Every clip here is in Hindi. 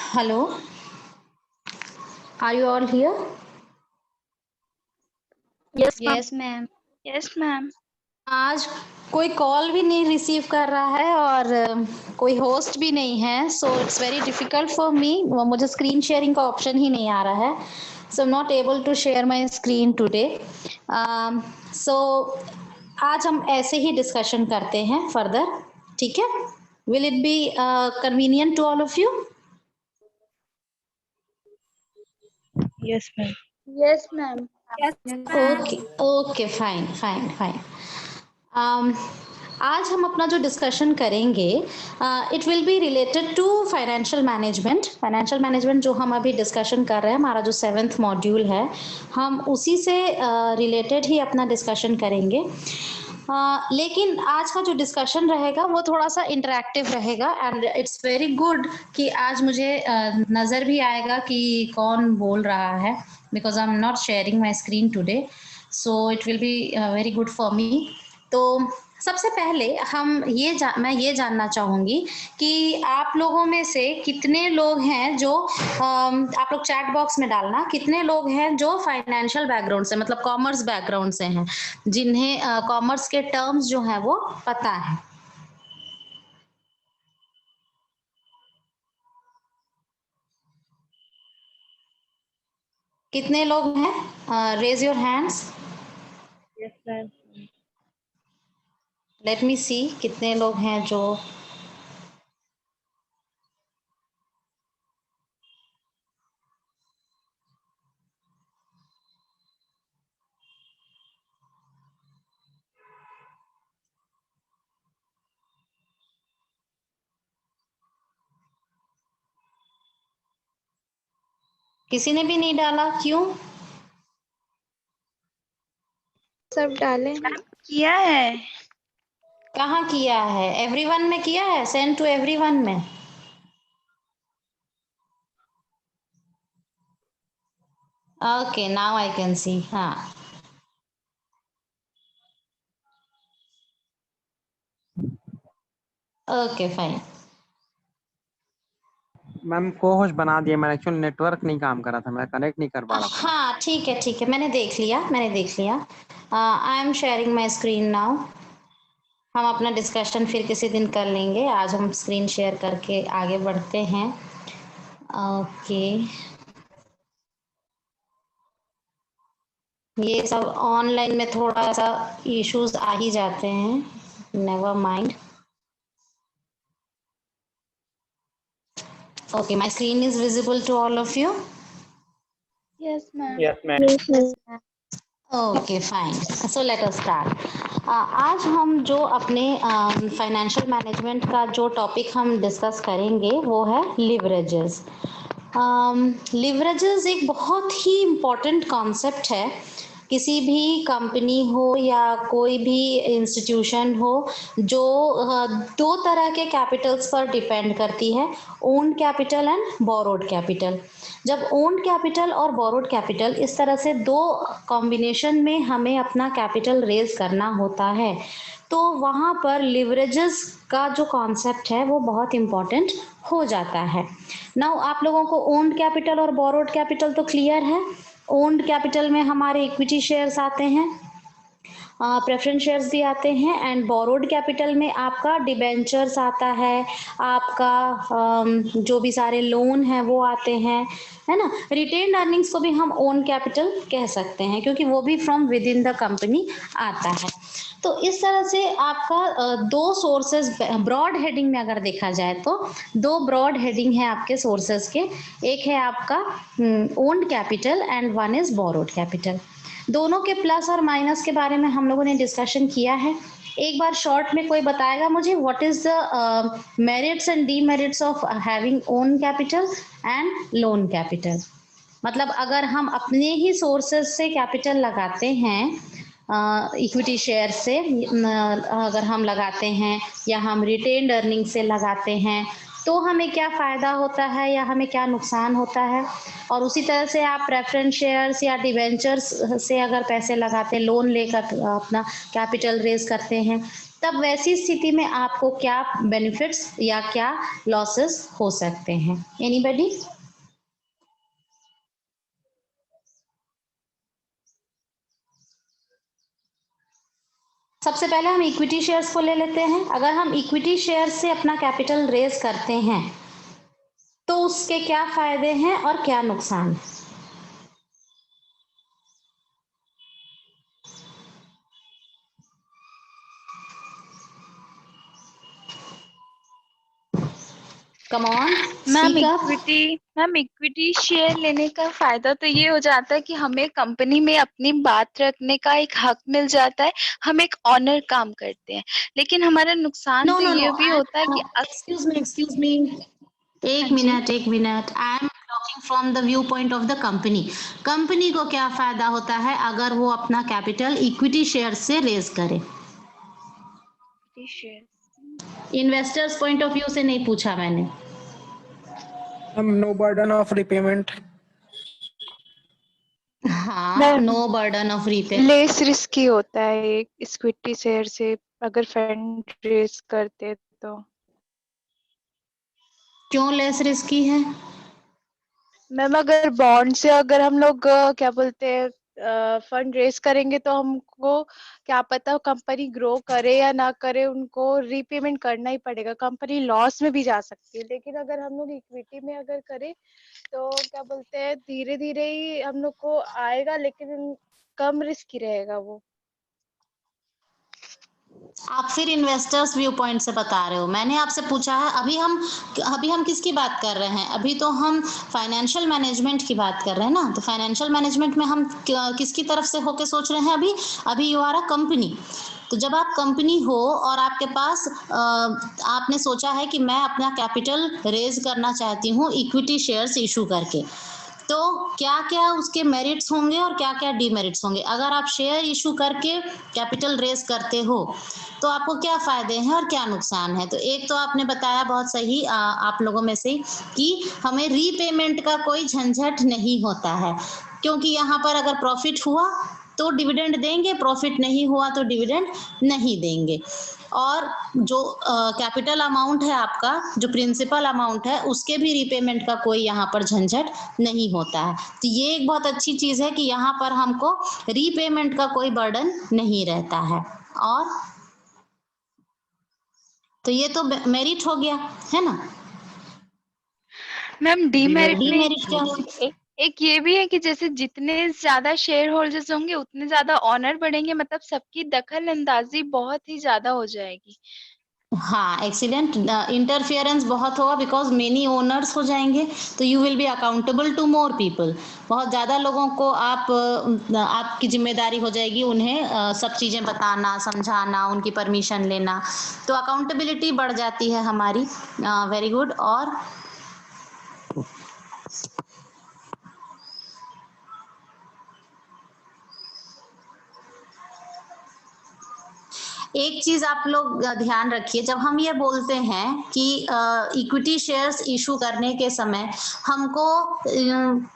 Hello, are you all here? Yes, ma'am. Yes, ma'am. Yes, ma'am. आज कोई कॉल भी नहीं रिसीव कर रहा है और कोई होस्ट भी नहीं है, so it's very difficult for me. मुझे स्क्रीन शेयरिंग का ऑप्शन ही नहीं आ रहा है, सो I'm not able to share my screen today. सो आज हम ऐसे ही डिस्कशन करते हैं फर्दर, ठीक है? Will it be convenient to all of you? Yes, ma'am. Yes, ma'am. Yes, okay okay, fine fine fine. आज हम अपना जो डिस्कशन करेंगे it will be related to financial management. Financial management जो हम अभी डिस्कशन कर रहे हैं, हमारा जो 7th मॉड्यूल है, हम उसी से रिलेटेड ही अपना डिस्कशन करेंगे। लेकिन आज का जो डिस्कशन रहेगा वो थोड़ा सा इंटरेक्टिव रहेगा एंड इट्स वेरी गुड कि आज मुझे नज़र भी आएगा कि कौन बोल रहा है, because I am not sharing my screen today, so it will be very good for me. तो सबसे पहले मैं ये जानना चाहूँगी कि आप लोगों में से कितने लोग हैं जो आप लोग चैट बॉक्स में डालना, कितने लोग हैं जो फाइनेंशियल बैकग्राउंड से, मतलब कॉमर्स बैकग्राउंड से हैं, जिन्हें कॉमर्स के टर्म्स जो हैं वो पता है। कितने लोग हैं? Raise your hands, yes, ma'am. Let me see कितने लोग हैं जो किसी ने भी नहीं डाला, क्यों? सब डाले हैं। किया है। कहाँ किया है? एवरीवन में किया है? सेंड टू एवरीवन में? Okay, now I can see. हाँ, ओके फाइन। मैम को होस्ट बना दिया मैंने, एक्चुअल नेटवर्क नहीं काम कर रहा था, मैं कनेक्ट नहीं कर पा रहा था। हाँ ठीक है ठीक है, मैंने देख लिया। I am sharing my screen now. हम अपना डिस्कशन फिर किसी दिन कर लेंगे, आज हम स्क्रीन शेयर करके आगे बढ़ते हैं। ओके, ये सब ऑनलाइन में थोड़ा सा इश्यूज आ ही जाते हैं, never mind. Okay, my screen is visible to all of you? Yes, ma'am. Yes ma'am. Yes, ma'am. Okay fine, so let us start. आज हम जो अपने फाइनेंशियल मैनेजमेंट का जो टॉपिक हम डिस्कस करेंगे वो है लिवरेजेस। लिवरेजेस एक बहुत ही इम्पॉर्टेंट कॉन्सेप्ट है। किसी भी कंपनी हो या कोई भी इंस्टीट्यूशन हो जो दो तरह के कैपिटल्स पर डिपेंड करती है, owned capital and borrowed capital. जब ओन्ड कैपिटल और बोरोड कैपिटल इस तरह से दो कॉम्बिनेशन में हमें अपना कैपिटल रेज करना होता है, तो वहाँ पर लिवरेजेस का जो कॉन्सेप्ट है वो बहुत इम्पॉर्टेंट हो जाता है। नाउ आप लोगों को ओन्ड कैपिटल और बोरोड कैपिटल तो क्लियर है। ओन्ड कैपिटल में हमारे इक्विटी शेयर्स आते हैं, प्रेफरेंस शेयर्स भी आते हैं, एंड बोरोड कैपिटल में आपका डिबेंचर्स आता है, आपका जो भी सारे लोन है वो आते हैं, है ना। रिटेन्ड अर्निंग्स को भी हम ओन कैपिटल कह सकते हैं क्योंकि वो भी from with in the company आता है। तो इस तरह से आपका दो सोर्सेज, ब्रॉड हेडिंग में अगर देखा जाए तो दो ब्रॉड हेडिंग है आपके सोर्सेज के। एक है आपका owned capital and one is borrowed capital. दोनों के प्लस और माइनस के बारे में हम लोगों ने डिस्कशन किया है। एक बार शॉर्ट में कोई बताएगा मुझे what is the merits and demerits of having own capital and loan capital? मतलब अगर हम अपने ही सोर्सेज से कैपिटल लगाते हैं, इक्विटी शेयर से अगर हम लगाते हैं या हम रिटेन्ड अर्निंग से लगाते हैं, तो हमें क्या फ़ायदा होता है या हमें क्या नुकसान होता है। और उसी तरह से आप प्रेफरेंस शेयर्स या डिवेंचर्स से अगर पैसे लगाते हैं, लोन लेकर अपना कैपिटल रेज़ करते हैं, तब वैसी स्थिति में आपको क्या बेनिफिट्स या क्या लॉसेस हो सकते हैं। एनीबॉडी? सबसे पहले हम इक्विटी शेयर्स को ले लेते हैं। अगर हम इक्विटी शेयर्स से अपना कैपिटल रेज करते हैं तो उसके क्या फायदे हैं और क्या नुकसान है। Come on, speak up. Ma'am equity share लेने का फायदा तो ये हो जाता है कि हमें कंपनी में अपनी बात रखने का एक हक मिल जाता है, हम एक ऑनर काम करते हैं। लेकिन हमारा नुकसान नो तो नो ये नो, भी होता है कि एक्सक्यूज मी, हाँ जी, एक minute, I am talking from the view point of the company. Company को क्या फायदा होता है अगर वो अपना कैपिटल इक्विटी शेयर से रेज करे। Share investors point of view से नहीं पूछा मैंने। No burden of repayment. हाँ, ma'am no burden of repay. Less risky होता है एक इक्विटी शेयर से अगर फंड रेज करते तो। क्यों लेस रिस्की है? मैम अगर बॉन्ड से अगर हम लोग क्या बोलते हैं फंड रेज करेंगे तो हमको क्या पता कंपनी ग्रो करे या ना करे, उनको रीपेमेंट करना ही पड़ेगा, कंपनी लॉस में भी जा सकती है। लेकिन अगर हम लोग इक्विटी में अगर करें तो क्या बोलते हैं धीरे धीरे ही हम लोग को आएगा, लेकिन कम रिस्की रहेगा वो। आप फिर इन्वेस्टर्स व्यू पॉइंट से बता रहे हो, मैंने आपसे पूछा है। अभी हम किसकी बात कर रहे हैं? अभी तो हम फाइनेंशियल मैनेजमेंट की बात कर रहे हैं ना। तो फाइनेंशियल मैनेजमेंट में हम किसकी तरफ से होके सोच रहे हैं? अभी यू आर अ कंपनी। तो जब आप कंपनी हो और आपके पास आपने सोचा है कि मैं अपना कैपिटल रेज करना चाहती हूँ इक्विटी शेयर्स इशू करके, तो क्या क्या उसके मेरिट्स होंगे और क्या क्या डीमेरिट्स होंगे। अगर आप शेयर इशू करके कैपिटल रेज करते हो तो आपको क्या फायदे हैं और क्या नुकसान है। तो एक तो आपने बताया बहुत सही आप लोगों में से कि हमें रीपेमेंट का कोई झंझट नहीं होता है, क्योंकि यहाँ पर अगर प्रॉफिट हुआ तो डिविडेंड देंगे, प्रॉफिट नहीं हुआ तो डिविडेंड नहीं देंगे। और जो कैपिटल अमाउंट है आपका, जो प्रिंसिपल अमाउंट है, उसके भी रीपेमेंट का कोई यहाँ पर झंझट नहीं होता है। तो ये एक बहुत अच्छी चीज है कि यहाँ पर हमको रीपेमेंट का कोई बर्डन नहीं रहता है। और तो ये तो मेरिट हो गया है ना। मैम डीमेरिट में डीमेरिट क्या है? एक ये भी है कि जैसे जितने ज्यादा शेयर होल्डर्स होंगे उतने ज्यादा ऑनर बढ़ेंगे, मतलब सबकी दखल अंदाजी बहुत ही ज्यादा हो जाएगी। हाँ, एक्सीलेंट। इंटरफियरेंस बहुत होगा बिकॉज मेनी ओनर्स हो जाएंगे, तो you will be accountable to more people. बहुत ज़्यादा लोगों को आपकी जिम्मेदारी हो जाएगी उन्हें सब चीज़ें बताना, समझाना, उनकी परमिशन लेना। तो अकाउंटेबिलिटी बढ़ जाती है हमारी। Very good. और एक चीज आप लोग ध्यान रखिए, जब हम ये बोलते हैं कि इक्विटी शेयर्स इशू करने के समय हमको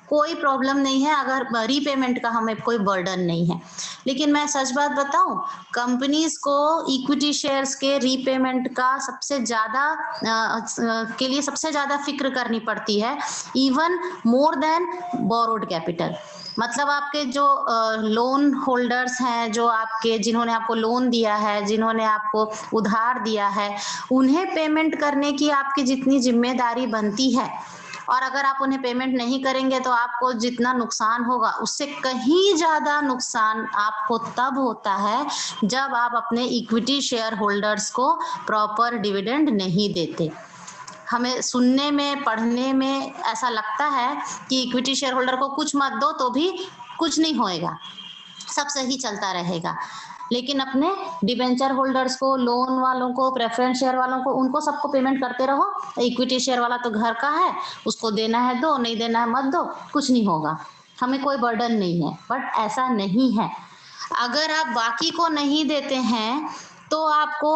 कोई प्रॉब्लम नहीं है अगर रीपेमेंट का हमें कोई बर्डन नहीं है। लेकिन मैं सच बात बताऊं, कंपनीज को इक्विटी शेयर्स के रीपेमेंट का सबसे ज्यादा के लिए सबसे ज्यादा फिक्र करनी पड़ती है, even more than borrowed capital. मतलब आपके जो लोन होल्डर्स हैं, जो आपके जिन्होंने आपको लोन दिया है, जिन्होंने आपको उधार दिया है, उन्हें पेमेंट करने की आपकी जितनी जिम्मेदारी बनती है, और अगर आप उन्हें पेमेंट नहीं करेंगे तो आपको जितना नुकसान होगा उससे कहीं ज्यादा नुकसान आपको तब होता है जब आप अपने इक्विटी शेयर होल्डर्स को प्रॉपर डिविडेंड नहीं देते। हमें सुनने में, पढ़ने में ऐसा लगता है कि इक्विटी शेयर होल्डर को कुछ मत दो तो भी कुछ नहीं होएगा, सब सही चलता रहेगा। लेकिन अपने डिबेंचर होल्डर्स को, लोन वालों को, प्रेफरेंस शेयर वालों को, उनको सबको पेमेंट करते रहो। इक्विटी शेयर वाला तो घर का है, उसको देना है दो, नहीं देना है मत दो, कुछ नहीं होगा, हमें कोई बर्डन नहीं है। बट ऐसा नहीं है। अगर आप बाकी को नहीं देते हैं तो आपको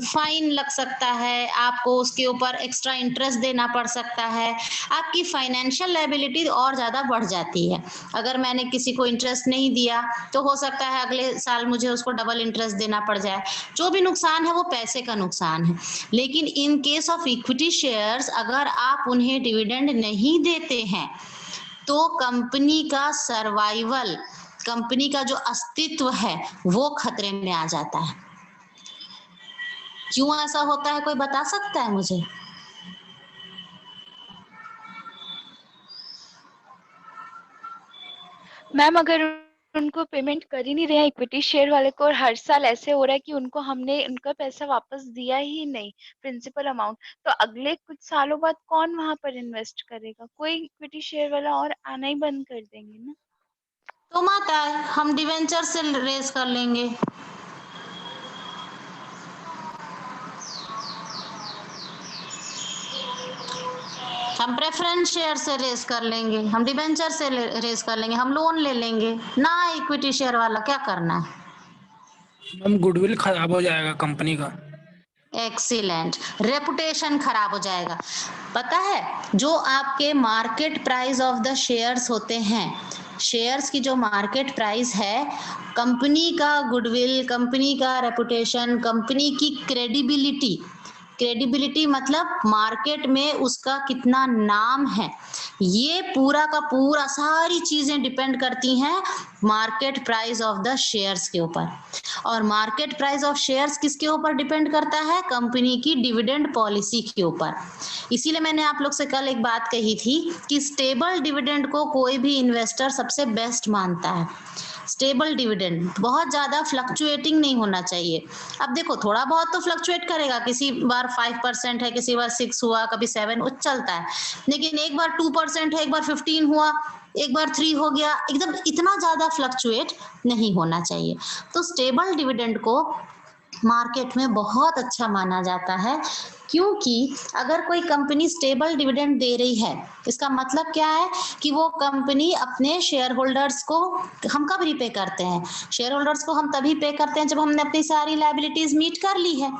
फाइन लग सकता है, आपको उसके ऊपर एक्स्ट्रा इंटरेस्ट देना पड़ सकता है, आपकी फाइनेंशियल लायबिलिटी और ज्यादा बढ़ जाती है। अगर मैंने किसी को इंटरेस्ट नहीं दिया तो हो सकता है अगले साल मुझे उसको डबल इंटरेस्ट देना पड़ जाए। जो भी नुकसान है वो पैसे का नुकसान है। लेकिन in case of equity shares अगर आप उन्हें डिविडेंड नहीं देते हैं तो कंपनी का सर्वाइवल, कंपनी का जो अस्तित्व है वो खतरे में आ जाता है। क्यों ऐसा होता है, कोई बता सकता है मुझे? मैम अगर उनको पेमेंट कर ही नहीं रहे हैं इक्विटी शेयर वाले को, और हर साल ऐसे हो रहा है कि उनको हमने उनका पैसा वापस दिया ही नहीं, प्रिंसिपल अमाउंट, तो अगले कुछ सालों बाद कौन वहां पर इन्वेस्ट करेगा? कोई इक्विटी शेयर वाला और आना ही बंद कर देंगे ना। तो माता हम डिवेंचर से रेज कर लेंगे। हम प्रेफरेंस शेयर से रेस कर लेंगे, हम डिबेंचर से रेस कर लेंगे, हम लोन ले लेंगे ना। इक्विटी शेयर वाला क्या करना है? मैम गुडविल खराब हो जाएगा कंपनी का। एक्सीलेंट, रेपुटेशन खराब हो जाएगा। पता है जो आपके market price of the shares होते हैं, शेयर्स की जो मार्केट प्राइस है, कंपनी का गुडविल, कंपनी का रेपुटेशन, कंपनी की क्रेडिबिलिटी, क्रेडिबिलिटी मतलब मार्केट में उसका कितना नाम है, ये पूरा का पूरा सारी चीजें डिपेंड करती हैं market price of the shares के ऊपर। और मार्केट प्राइस ऑफ शेयर्स किसके ऊपर डिपेंड करता है? कंपनी की डिविडेंड पॉलिसी के ऊपर। इसीलिए मैंने आप लोग से कल एक बात कही थी कि स्टेबल डिविडेंड को कोई भी इन्वेस्टर सबसे बेस्ट मानता है। स्टेबल डिविडेंड, बहुत ज्यादा फ्लक्चुएटिंग नहीं होना चाहिए। अब देखो थोड़ा बहुत तो फ्लक्चुएट करेगा, किसी बार 5% है, किसी बार 6 हुआ, कभी 7, वो चलता है। लेकिन एक बार 2% है, एक बार 15 हुआ, एक बार 3 हो गया, एकदम इतना ज्यादा फ्लक्चुएट नहीं होना चाहिए। तो स्टेबल डिविडेंड को मार्केट में बहुत अच्छा माना जाता है, क्योंकि अगर कोई कंपनी स्टेबल डिविडेंड दे रही है, इसका मतलब क्या है कि वो कंपनी अपने शेयर होल्डर्स को, हम कब रिपे करते हैं? शेयर होल्डर्स को हम तभी पे करते हैं जब हमने अपनी सारी लायबिलिटीज मीट कर ली है।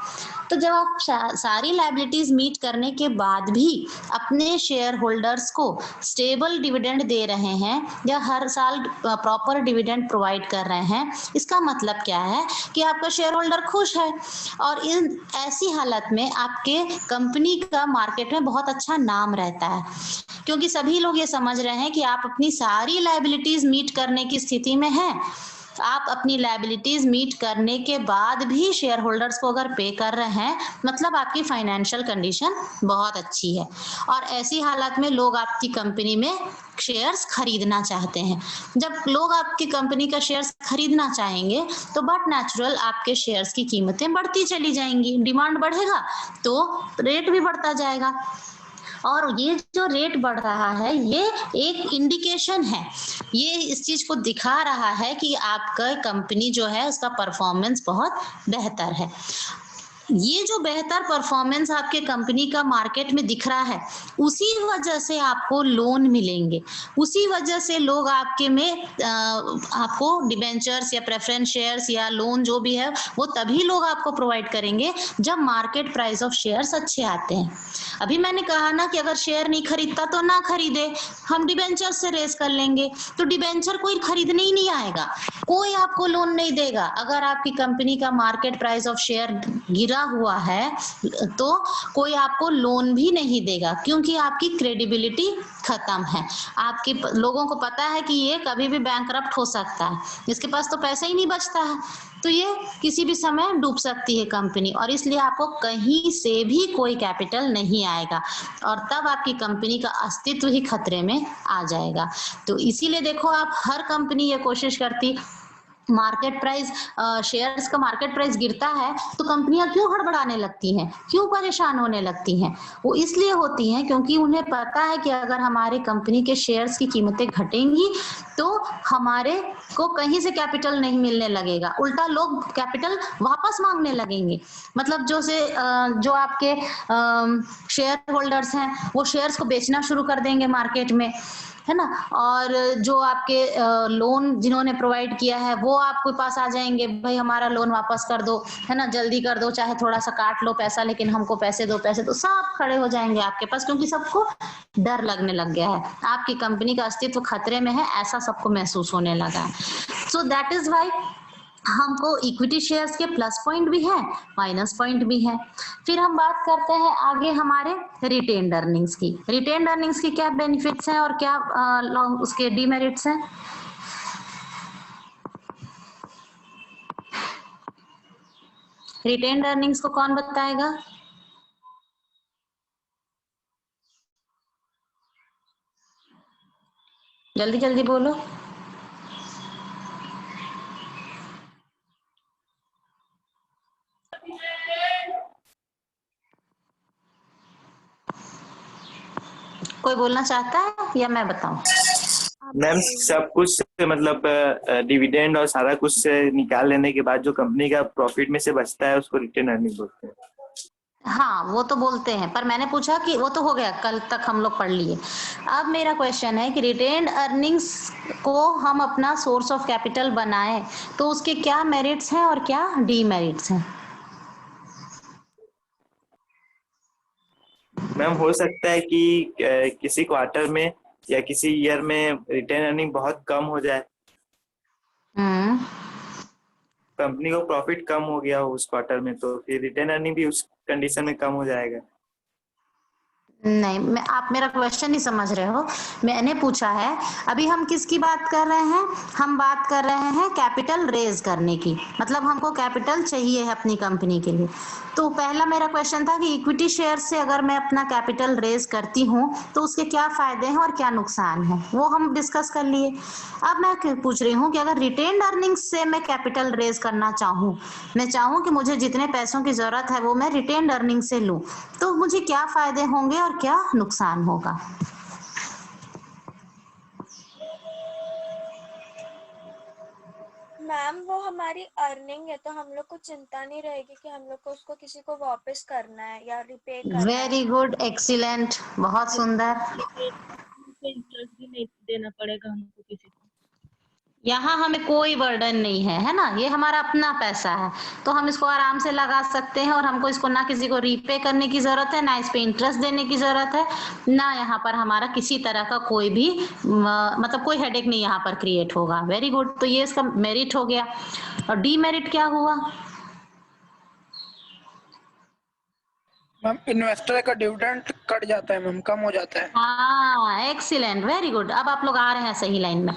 तो जब आप सारी लायबिलिटीज मीट करने के बाद भी अपने शेयर होल्डर्स को स्टेबल डिविडेंड दे रहे हैं या हर साल प्रॉपर डिविडेंड प्रोवाइड कर रहे हैं, इसका मतलब क्या है कि आपका शेयर होल्डर खुश है। और इन ऐसी हालत में आपके कंपनी का मार्केट में बहुत अच्छा नाम रहता है, क्योंकि सभी लोग ये समझ रहे हैं कि आप अपनी सारी लायबिलिटीज मीट करने की स्थिति में हैं। आप अपनी लायबिलिटीज मीट करने के बाद भी शेयर होल्डर्स को अगर पे कर रहे हैं, मतलब आपकी फाइनेंशियल कंडीशन बहुत अच्छी है। और ऐसी हालत में लोग आपकी कंपनी में शेयर्स खरीदना चाहते हैं। जब लोग आपकी कंपनी का शेयर्स खरीदना चाहेंगे तो बट नेचुरल आपके शेयर्स की कीमतें बढ़ती चली जाएंगी, डिमांड बढ़ेगा तो रेट भी बढ़ता जाएगा। और ये जो रेट बढ़ रहा है ये एक इंडिकेशन है, ये इस चीज को दिखा रहा है कि आपका कंपनी जो है उसका परफॉर्मेंस बहुत बेहतर है। ये जो बेहतर परफॉर्मेंस आपके कंपनी का मार्केट में दिख रहा है, उसी वजह से आपको लोन मिलेंगे, उसी वजह से लोग आपके में आपको डिबेंचर्स या प्रेफरेंस शेयर्स या लोन जो भी है वो तभी लोग आपको प्रोवाइड करेंगे जब मार्केट प्राइस ऑफ शेयर्स अच्छे आते हैं। अभी मैंने कहा ना कि अगर शेयर नहीं खरीदता तो ना खरीदे, हम डिबेंचर से रेस कर लेंगे। तो डिबेंचर कोई खरीदने ही नहीं आएगा, कोई आपको लोन नहीं देगा। अगर आपकी कंपनी का मार्केट प्राइस ऑफ शेयर गिरा हुआ है तो कोई आपको लोन भी नहीं देगा, क्योंकि आपकी क्रेडिबिलिटी खत्म है। आपके लोगों को पता है कि ये कभी भी बैंकरप्ट हो सकता है, इसके पास तो पैसा ही नहीं बचता है, तो ये किसी भी समय डूब सकती है कंपनी। और इसलिए आपको कहीं से भी कोई कैपिटल नहीं आएगा और तब आपकी कंपनी का अस्तित्व ही खतरे में आ जाएगा। तो इसीलिए देखो आप, हर कंपनी ये कोशिश करती, मार्केट प्राइस शेयर्स का मार्केट प्राइस गिरता है तो कंपनियां क्यों हड़बड़ाने लगती हैं, क्यों परेशान होने लगती हैं? वो इसलिए होती हैं क्योंकि उन्हें पता है कि अगर हमारे कंपनी के शेयर्स की कीमतें घटेंगी तो हमारे को कहीं से कैपिटल नहीं मिलने लगेगा, उल्टा लोग कैपिटल वापस मांगने लगेंगे। मतलब जो आपके शेयर होल्डर्स हैं वो शेयर्स को बेचना शुरू कर देंगे मार्केट में। है ना, और जो आपके लोन जिन्होंने प्रोवाइड किया है वो आपके पास आ जाएंगे, भाई हमारा लोन वापस कर दो, है ना, जल्दी कर दो, चाहे थोड़ा सा काट लो पैसा लेकिन हमको पैसे दो, पैसे दो, सब खड़े हो जाएंगे आपके पास, क्योंकि सबको डर लगने लग गया है, आपकी कंपनी का अस्तित्व खतरे में है, ऐसा सबको महसूस होने लगा है। सो दैट इज वाई हमको इक्विटी शेयर्स के प्लस पॉइंट भी है, माइनस पॉइंट भी है। फिर हम बात करते हैं आगे हमारे रिटेन्ड अर्निंग्स की। रिटेन्ड अर्निंग्स की क्या बेनिफिट्स हैं और क्या उसके डीमेरिट्स हैं? रिटेन्ड अर्निंग्स को कौन बताएगा? जल्दी जल्दी बोलो। कोई बोलना चाहता है या मैं बताऊं? मैम सब कुछ से मतलब डिविडेंड और सारा कुछ से निकाल लेने के बाद जो कंपनी का प्रॉफिट में से बचता है उसको रिटेन अर्निंग बोलते हैं। हाँ वो तो बोलते हैं, पर मैंने पूछा कि वो तो हो गया, कल तक हम लोग पढ़ लिए। अब मेरा क्वेश्चन है कि रिटेन्ड अर्निंग्स को हम अपना सोर्स ऑफ कैपिटल बनाएं तो उसके क्या मेरिट्स हैं और क्या डीमेरिट्स हैं? मैम हो सकता है कि किसी क्वार्टर में या किसी ईयर में रिटेन अर्निंग बहुत कम हो जाए, कंपनी को प्रॉफिट कम हो गया हो उस क्वार्टर में, तो फिर रिटेन अर्निंग भी उस कंडीशन में कम हो जाएगा। नहीं, आप मेरा क्वेश्चन नहीं समझ रहे हो। मैंने पूछा है, अभी हम किसकी बात कर रहे हैं? हम बात कर रहे हैं कैपिटल रेज करने की, मतलब हमको कैपिटल चाहिए है अपनी कंपनी के लिए। तो पहला मेरा क्वेश्चन था कि इक्विटी शेयर से अगर मैं अपना कैपिटल रेज करती हूँ तो उसके क्या फायदे हैं और क्या नुकसान है, वो हम डिस्कस कर लिए। अब मैं पूछ रही हूँ कि अगर रिटेन्ड अर्निंग्स से मैं कैपिटल रेज करना चाहूँ, मैं चाहूँ कि मुझे जितने पैसों की जरूरत है वो मैं रिटेन्ड अर्निंग से लूँ, तो मुझे क्या फायदे होंगे और क्या नुकसान होगा? मैम वो हमारी अर्निंग है तो हम लोग को चिंता नहीं रहेगी कि हम लोग को उसको किसी को वापस करना है या रिपे करना है। वेरी गुड, एक्सीलेंट, बहुत सुंदर। इंटरेस्ट भी नहीं देना पड़ेगा हमको किसी को। यहाँ हमें कोई बर्डन नहीं है, है ना, ये हमारा अपना पैसा है, तो हम इसको आराम से लगा सकते हैं और हमको इसको ना किसी को रीपे करने की जरूरत है, ना इस पे इंटरेस्ट देने की जरूरत है, ना यहाँ पर हमारा किसी तरह का कोई भी मतलब कोई हेडेक नहीं यहाँ पर क्रिएट होगा। वेरी गुड, तो ये इसका मेरिट हो गया। और डीमेरिट क्या हुआ? मैम इन्वेस्टर का डिविडेंड कट जाता है मैम, कम हो जाता है। हाँ एक्सीलेंट, वेरी गुड, अब आप लोग आ रहे हैं सही लाइन में।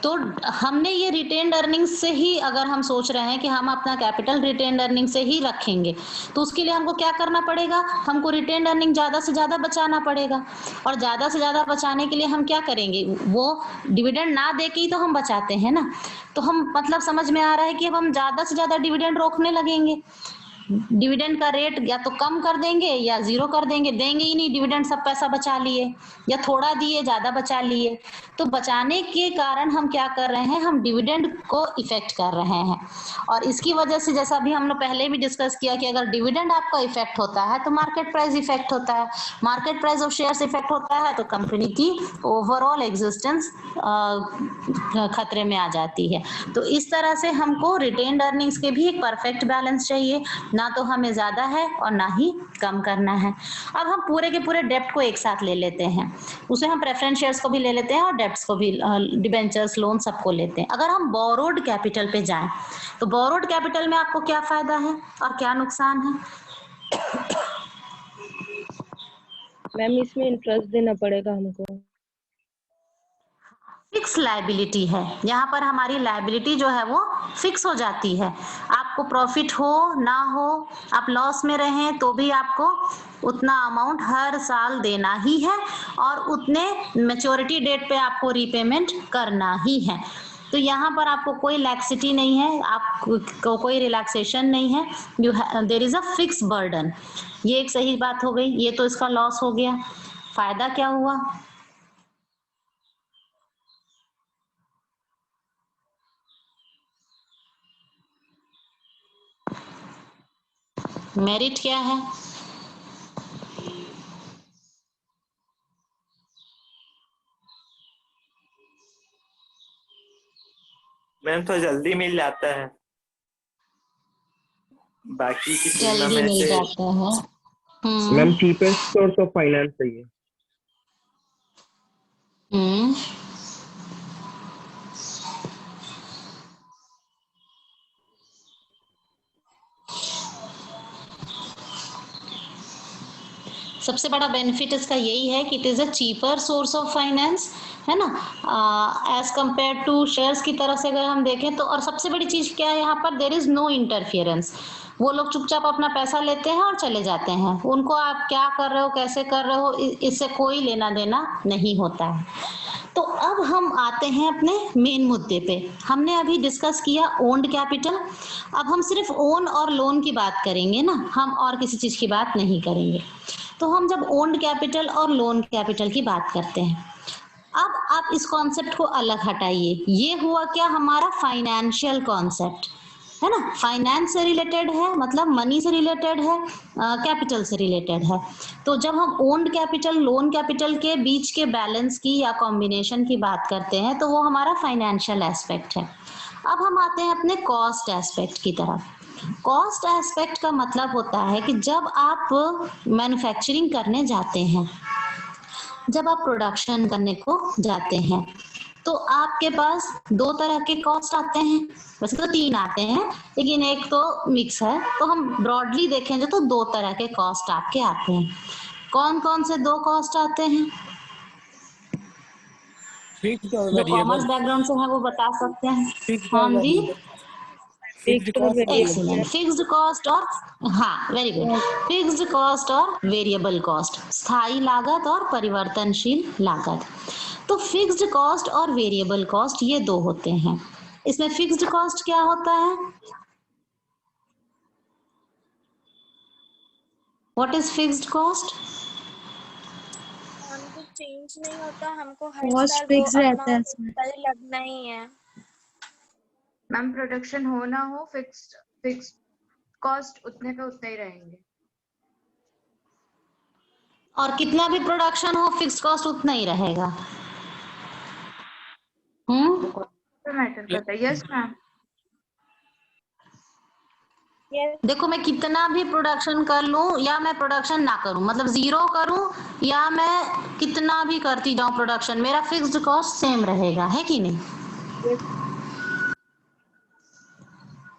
तो हमने ये रिटेन्ड अर्निंग्स से ही, अगर हम सोच रहे हैं कि हम अपना कैपिटल रिटेन्ड अर्निंग से ही रखेंगे, तो उसके लिए हमको क्या करना पड़ेगा? हमको रिटेन्ड अर्निंग ज्यादा से ज्यादा बचाना पड़ेगा, और ज्यादा से ज्यादा बचाने के लिए हम क्या करेंगे? वो डिविडेंड ना दे के ही तो हम बचाते हैं ना, तो हम मतलब समझ में आ रहा है कि अब हम ज्यादा से ज्यादा डिविडेंड रोकने लगेंगे। डिविडेंड का रेट या तो कम कर देंगे या जीरो कर देंगे, देंगे ही नहीं डिविडेंड, सब पैसा बचा लिए, या थोड़ा दिए ज्यादा बचा लिए। तो बचाने के कारण हम क्या कर रहे हैं? हम डिविडेंड को इफेक्ट कर रहे हैं, और इसकी वजह से जैसा भी हम लोग पहले भी डिस्कस किया कि अगर डिविडेंड आपका इफेक्ट होता है तो मार्केट प्राइस इफेक्ट होता है, market price of shares effect होता है तो कंपनी की ओवरऑल एग्जिस्टेंस खतरे में आ जाती है। तो इस तरह से हमको रिटेन्ड अर्निंग्स के भी एक परफेक्ट बैलेंस चाहिए, ना तो हमें ज्यादा है और ना ही कम करना है। अब हम पूरे के पूरे डेप्ट को एक साथ ले लेते हैं, उसे हम प्रेफरेंस शेयर्स को भी ले लेते हैं और डेप्ट्स को भी, डिबेंचर्स, लोन सबको लेते हैं। अगर हम बोरोड कैपिटल पे जाएं तो बोरोड कैपिटल में आपको क्या फायदा है और क्या नुकसान है? मैम इसमें इंटरेस्ट देना पड़ेगा हमको। फिक्स लायबिलिटी है, यहाँ पर हमारी लायबिलिटी जो है वो फिक्स हो जाती है। आपको प्रॉफिट हो ना हो, आप लॉस में रहें तो भी आपको उतना अमाउंट हर साल देना ही है, और उतने मैच्योरिटी डेट पे आपको रीपेमेंट करना ही है। तो यहाँ पर आपको कोई लैक्सिटी नहीं है, आपको कोई रिलैक्सेशन नहीं है, there is a fix burden. ये एक सही बात हो गई, ये तो इसका लॉस हो गया। फायदा क्या हुआ? मेरिट क्या है? मैम थोड़ा जल्दी मिल जाता है बाकी की तुलना जल्दी में मिल से। जाता है। Ma'am cheapest source of finance चाहिए। हम्म सबसे बड़ा बेनिफिट इसका यही है कि it is a cheaper source of finance, है ना, एज कंपेयर टू शेयर्स की तरह से अगर हम देखें तो। और सबसे बड़ी चीज़ क्या है यहाँ पर, देर इज़ नो इंटरफियरेंस। वो लोग चुपचाप अपना पैसा लेते हैं और चले जाते हैं, उनको आप क्या कर रहे हो कैसे कर रहे हो इससे कोई लेना देना नहीं होता है। तो अब हम आते हैं अपने मेन मुद्दे पे। हमने अभी डिस्कस किया ओन्ड कैपिटल। अब हम सिर्फ ओन और लोन की बात करेंगे ना, हम और किसी चीज की बात नहीं करेंगे। तो हम जब ओन्ड कैपिटल और लोन कैपिटल की बात करते हैं, अब आप इस कॉन्सेप्ट को अलग हटाइए। ये हुआ क्या, हमारा फाइनेंशियल कॉन्सेप्ट, है ना, फाइनेंस से रिलेटेड है, मतलब मनी से रिलेटेड है, कैपिटल से रिलेटेड है। तो जब हम ओन्ड कैपिटल लोन कैपिटल के बीच के बैलेंस की या कॉम्बिनेशन की बात करते हैं तो वो हमारा फाइनेंशियल एस्पेक्ट है। अब हम आते हैं अपने कॉस्ट एस्पेक्ट की तरफ। कॉस्ट एस्पेक्ट का मतलब होता है कि जब आप मैन्युफैक्चरिंग करने जाते हैं, जब आप प्रोडक्शन करने को जाते हैं, तो आपके पास दो तरह के कॉस्ट आते हैं। वैसे तो तीन आते हैं लेकिन एक तो मिक्स है, तो हम ब्रॉडली देखेंगे तो दो तरह के कॉस्ट आपके आते हैं। कौन कौन से दो कॉस्ट आते हैं? फिक्स्ड और जो कॉमर्स वेरिएबल। बैकग्राउंड से है वो बता सकते हैं। फिक्स्ड हाँ और जी, वेरिएबल। फिक्स्ड फिक्स्ड और कॉस्ट और वेरिएबल। एक्सीलेंट। फिक्स्ड कॉस्ट और, हाँ वेरी गुड, फिक्स्ड कॉस्ट और वेरिएबल कॉस्ट, स्थायी लागत और परिवर्तनशील लागत। तो फिक्स्ड कॉस्ट और वेरिएबल कॉस्ट ये दो होते हैं। इसमें फिक्स्ड कॉस्ट क्या होता है? What is fixed cost? Ma'am कुछ चेंज नहीं होता, हमको हर कॉस्ट साल वो फिक्स रहता है अमाउंट इसमें। उतना ही लगना ही है। मैम प्रोडक्शन हो ना हो फिक्स्ड कॉस्ट उतने पे उतने ही रहेंगे। और कितना भी प्रोडक्शन हो फिक्स्ड कॉस्ट उतना ही रहेगा। तो मैटर करता है। Yes ma'am. देखो मैं कितना भी प्रोडक्शन कर लूं या मैं प्रोडक्शन ना करूं, मतलब जीरो करूं या मैं कितना भी करती जाऊं प्रोडक्शन, मेरा फिक्स्ड कॉस्ट सेम रहेगा, है कि नहीं?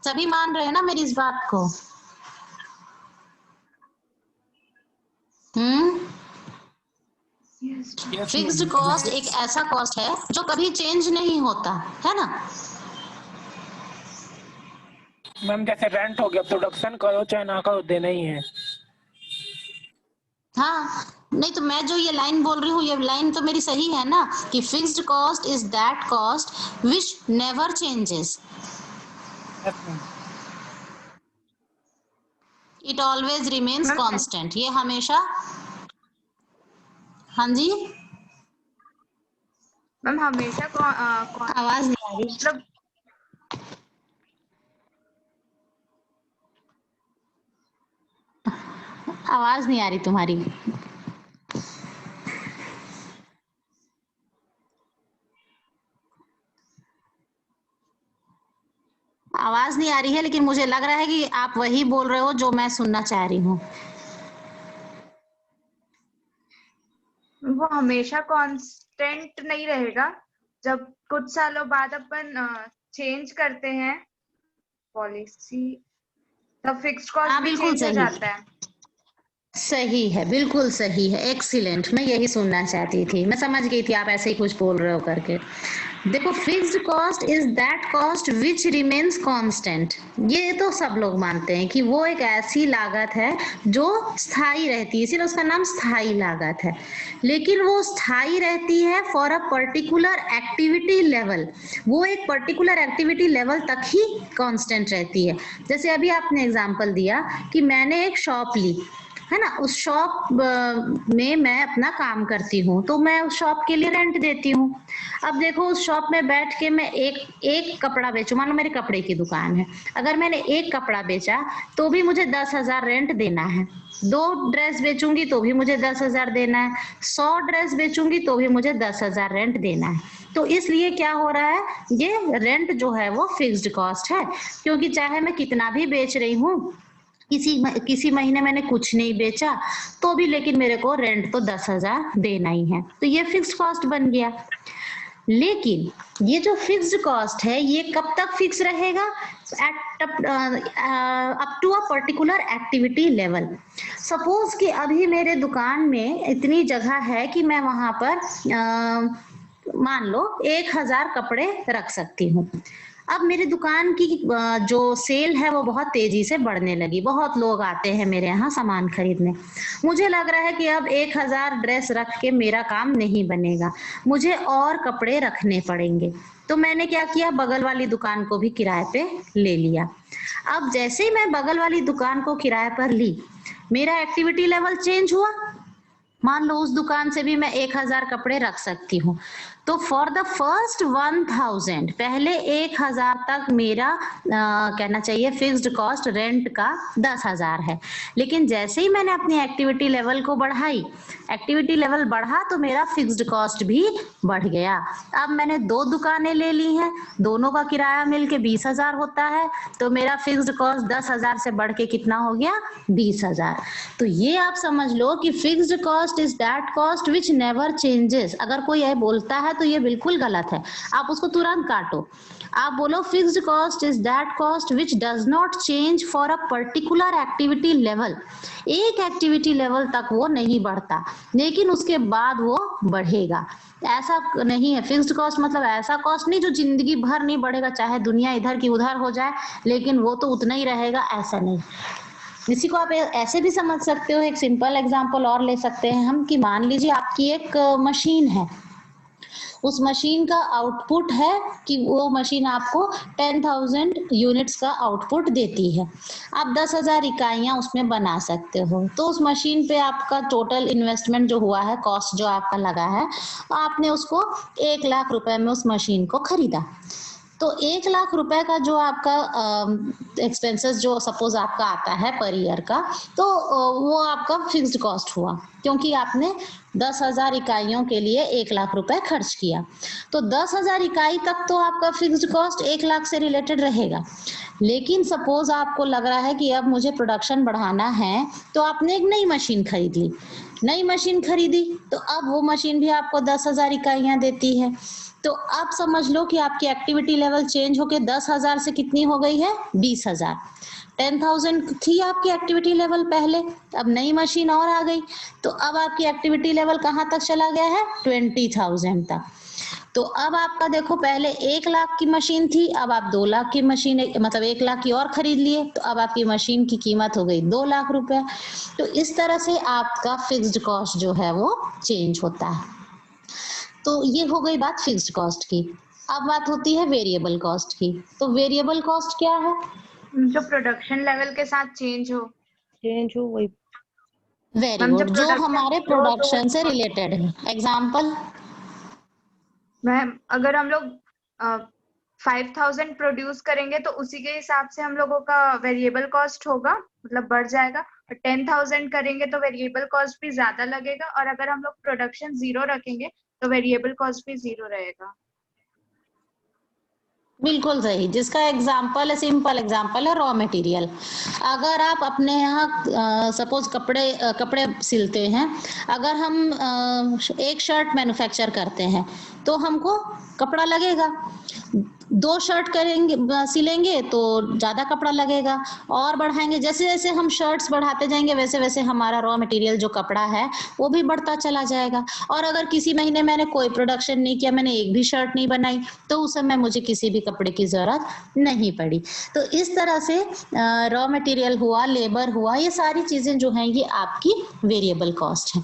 सभी मान रहे हैं ना मेरी इस बात को? फिक्स्ड कॉस्ट एक ऐसा कॉस्ट है जो कभी चेंज नहीं होता, है ना। मैम जैसे रेंट हो गया, प्रोडक्शन करो चाहे ना करो देना ही है। हाँ, नहीं तो मैं जो ये लाइन बोल रही हूँ ये लाइन तो मेरी सही है ना, कि fixed cost is that cost which never changes, it always remains constant. ये हमेशा, हाँ जी मैम हमेशा आवाज नहीं आ रही, मतलब आवाज नहीं आ रही तुम्हारी। आवाज नहीं आ रही है, लेकिन मुझे लग रहा है कि आप वही बोल रहे हो जो मैं सुनना चाह रही हूँ। वो हमेशा कांस्टेंट नहीं रहेगा। जब कुछ सालों बाद अपन चेंज करते हैं पॉलिसी तब फिक्स्ड कॉस्ट भी बिल्कुल चेंज हो सही, जाता है। सही है, बिल्कुल सही है, एक्सीलेंट। मैं यही सुनना चाहती थी, मैं समझ गई थी आप ऐसे ही कुछ बोल रहे हो करके। देखो fixed cost is that cost which remains constant. ये तो सब लोग मानते हैं कि वो एक ऐसी लागत है जो स्थायी रहती है, इसीलिए उसका नाम स्थायी लागत है। लेकिन वो स्थायी रहती है for a particular activity level, वो एक पर्टिकुलर एक्टिविटी लेवल तक ही कांस्टेंट रहती है। जैसे अभी आपने एग्जांपल दिया कि मैंने एक शॉप ली, है ना, उस शॉप में मैं अपना काम करती हूँ, तो मैं उस शॉप के लिए रेंट देती हूँ। अब देखो उस शॉप में बैठ के मैं एक कपड़ा बेचूं, मान लो मेरी कपड़े की दुकान है, अगर मैंने एक कपड़ा बेचा तो भी मुझे 10,000 रेंट देना है। 2 ड्रेस बेचूंगी तो भी मुझे 10,000 देना है। 100 ड्रेस बेचूंगी तो भी मुझे 10,000 रेंट देना है। तो इसलिए क्या हो रहा है, ये रेंट जो है वो फिक्स्ड कॉस्ट है, क्योंकि चाहे मैं कितना भी बेच रही हूँ, किसी महीने मैंने कुछ नहीं बेचा तो भी लेकिन मेरे को रेंट तो 10,000 देना ही है, तो ये फिक्स्ड कॉस्ट बन गया। लेकिन ये जो फिक्स्ड कॉस्ट है ये कब तक फिक्स रहेगा, up to a particular activity level. Suppose कि अभी मेरे दुकान में इतनी जगह है कि मैं वहां पर मान लो 1,000 कपड़े रख सकती हूँ। अब मेरी दुकान की जो सेल है वो बहुत तेजी से बढ़ने लगी, बहुत लोग आते हैं मेरे यहाँ सामान खरीदने। मुझे लग रहा है कि अब 1,000 ड्रेस रख के मेरा काम नहीं बनेगा, मुझे और कपड़े रखने पड़ेंगे। तो मैंने क्या किया, बगल वाली दुकान को भी किराए पे ले लिया। अब जैसे ही मैं बगल वाली दुकान को किराए पर ली, मेरा एक्टिविटी लेवल चेंज हुआ। मान लो उस दुकान से भी मैं 1,000 कपड़े रख सकती हूँ, तो फॉर द फर्स्ट 1,000 पहले 1,000 तक मेरा कहना चाहिए फिक्स्ड कॉस्ट रेंट का 10,000 है। लेकिन जैसे ही मैंने अपनी एक्टिविटी लेवल को बढ़ाई, एक्टिविटी लेवल बढ़ा तो मेरा फिक्स्ड कॉस्ट भी बढ़ गया। अब मैंने 2 दुकानें ले ली हैं, दोनों का किराया मिलके 20,000 होता है, तो मेरा फिक्स्ड कॉस्ट 10,000 से बढ़ के कितना हो गया, 20,000। तो ये आप समझ लो कि fixed cost is that cost which never changes. अगर कोई ये बोलता है तो ये बिल्कुल गलत है, आप उसको तुरंत काटो। आप बोलो fixed cost is that cost which does not change for a particular activity level. एक एक्टिविटी लेवल तक वो नहीं बढ़ता, लेकिन उसके बाद वो बढ़ेगा। ऐसा नहीं है, फिक्स्ड कॉस्ट मतलब ऐसा कॉस्ट नहीं जो जिंदगी भर नहीं बढ़ेगा, चाहे दुनिया इधर की उधर हो जाए लेकिन वो तो उतना ही रहेगा, ऐसा नहीं। इसी को आप ऐसे भी समझ सकते हो, एक सिंपल एग्जांपल और ले सकते हैं हम कि मान लीजिए आपकी एक मशीन है, उस मशीन का आउटपुट है कि वो मशीन आपको 10,000 यूनिट्स का आउटपुट देती है। आप 10,000 इकाइयां उसमें बना सकते हो। तो उस मशीन पे आपका टोटल इन्वेस्टमेंट जो हुआ है, कॉस्ट जो आपका लगा है, आपने उसको 1,00,000 रुपए में उस मशीन को खरीदा। तो 1,00,000 रुपए का जो आपका एक्सपेंसेस जो सपोज आपका आता है पर ईयर का, तो वो आपका फिक्स्ड कॉस्ट हुआ, क्योंकि आपने 10,000 इकाइयों के लिए 1,00,000 रुपए खर्च किया। तो 10,000 इकाई तक तो आपका फिक्स्ड कॉस्ट 1,00,000 से रिलेटेड रहेगा। लेकिन सपोज आपको लग रहा है कि अब मुझे प्रोडक्शन बढ़ाना है, तो आपने एक नई मशीन खरीद ली। नई मशीन खरीदी तो अब वो मशीन भी आपको 10,000 इकाइयां देती है। तो आप समझ लो कि आपकी एक्टिविटी लेवल चेंज होके 10,000 से कितनी हो गई है, 20,000। 10,000 थी आपकी एक्टिविटी लेवल पहले, अब नई मशीन और आ गई, तो अब आपकी एक्टिविटी लेवल कहाँ तक चला गया है, 20,000 तक। तो अब आपका देखो, पहले 1,00,000 की मशीन थी, अब आप 2,00,000 की मशीन, मतलब 1,00,000 की और खरीद लिए, तो अब आपकी मशीन की कीमत हो गई 2,00,000 रुपए। तो इस तरह से आपका फिक्स्ड कॉस्ट जो है वो चेंज होता है। तो ये हो गई बात फिक्स्ड कॉस्ट की। अब बात होती है वेरिएबल कॉस्ट की। तो वेरिएबल कॉस्ट क्या है, जो प्रोडक्शन लेवल के साथ चेंज हो वही। वेरी गुड, जो हमारे प्रोडक्शन से रिलेटेड है। एग्जाम्पल, मैम अगर हम लोग 5,000 प्रोड्यूस करेंगे तो उसी के हिसाब से हम लोगों का वेरिएबल कॉस्ट होगा, मतलब बढ़ जाएगा। और 10,000 करेंगे तो वेरिएबल कॉस्ट भी ज्यादा लगेगा, और अगर हम लोग प्रोडक्शन 0 रखेंगे तो वेरिएबल कॉस्ट भी 0 रहेगा। बिल्कुल सही। जिसका एग्जाम्पल है, सिंपल एग्जाम्पल है रॉ मटेरियल। अगर आप अपने यहाँ सपोज कपड़े सिलते हैं, अगर हम एक शर्ट मैन्युफैक्चर करते हैं तो हमको कपड़ा लगेगा। 2 शर्ट करेंगे, सिलेंगे तो ज्यादा कपड़ा लगेगा। और बढ़ाएंगे, जैसे जैसे हम शर्ट्स बढ़ाते जाएंगे वैसे वैसे हमारा रॉ मटेरियल जो कपड़ा है वो भी बढ़ता चला जाएगा। और अगर किसी महीने मैंने कोई प्रोडक्शन नहीं किया, मैंने एक भी शर्ट नहीं बनाई, तो उस समय मुझे किसी भी कपड़े की जरूरत नहीं पड़ी। तो इस तरह से रॉ मटेरियल हुआ, लेबर हुआ, ये सारी चीजें जो हैं ये आपकी वेरिएबल कॉस्ट है।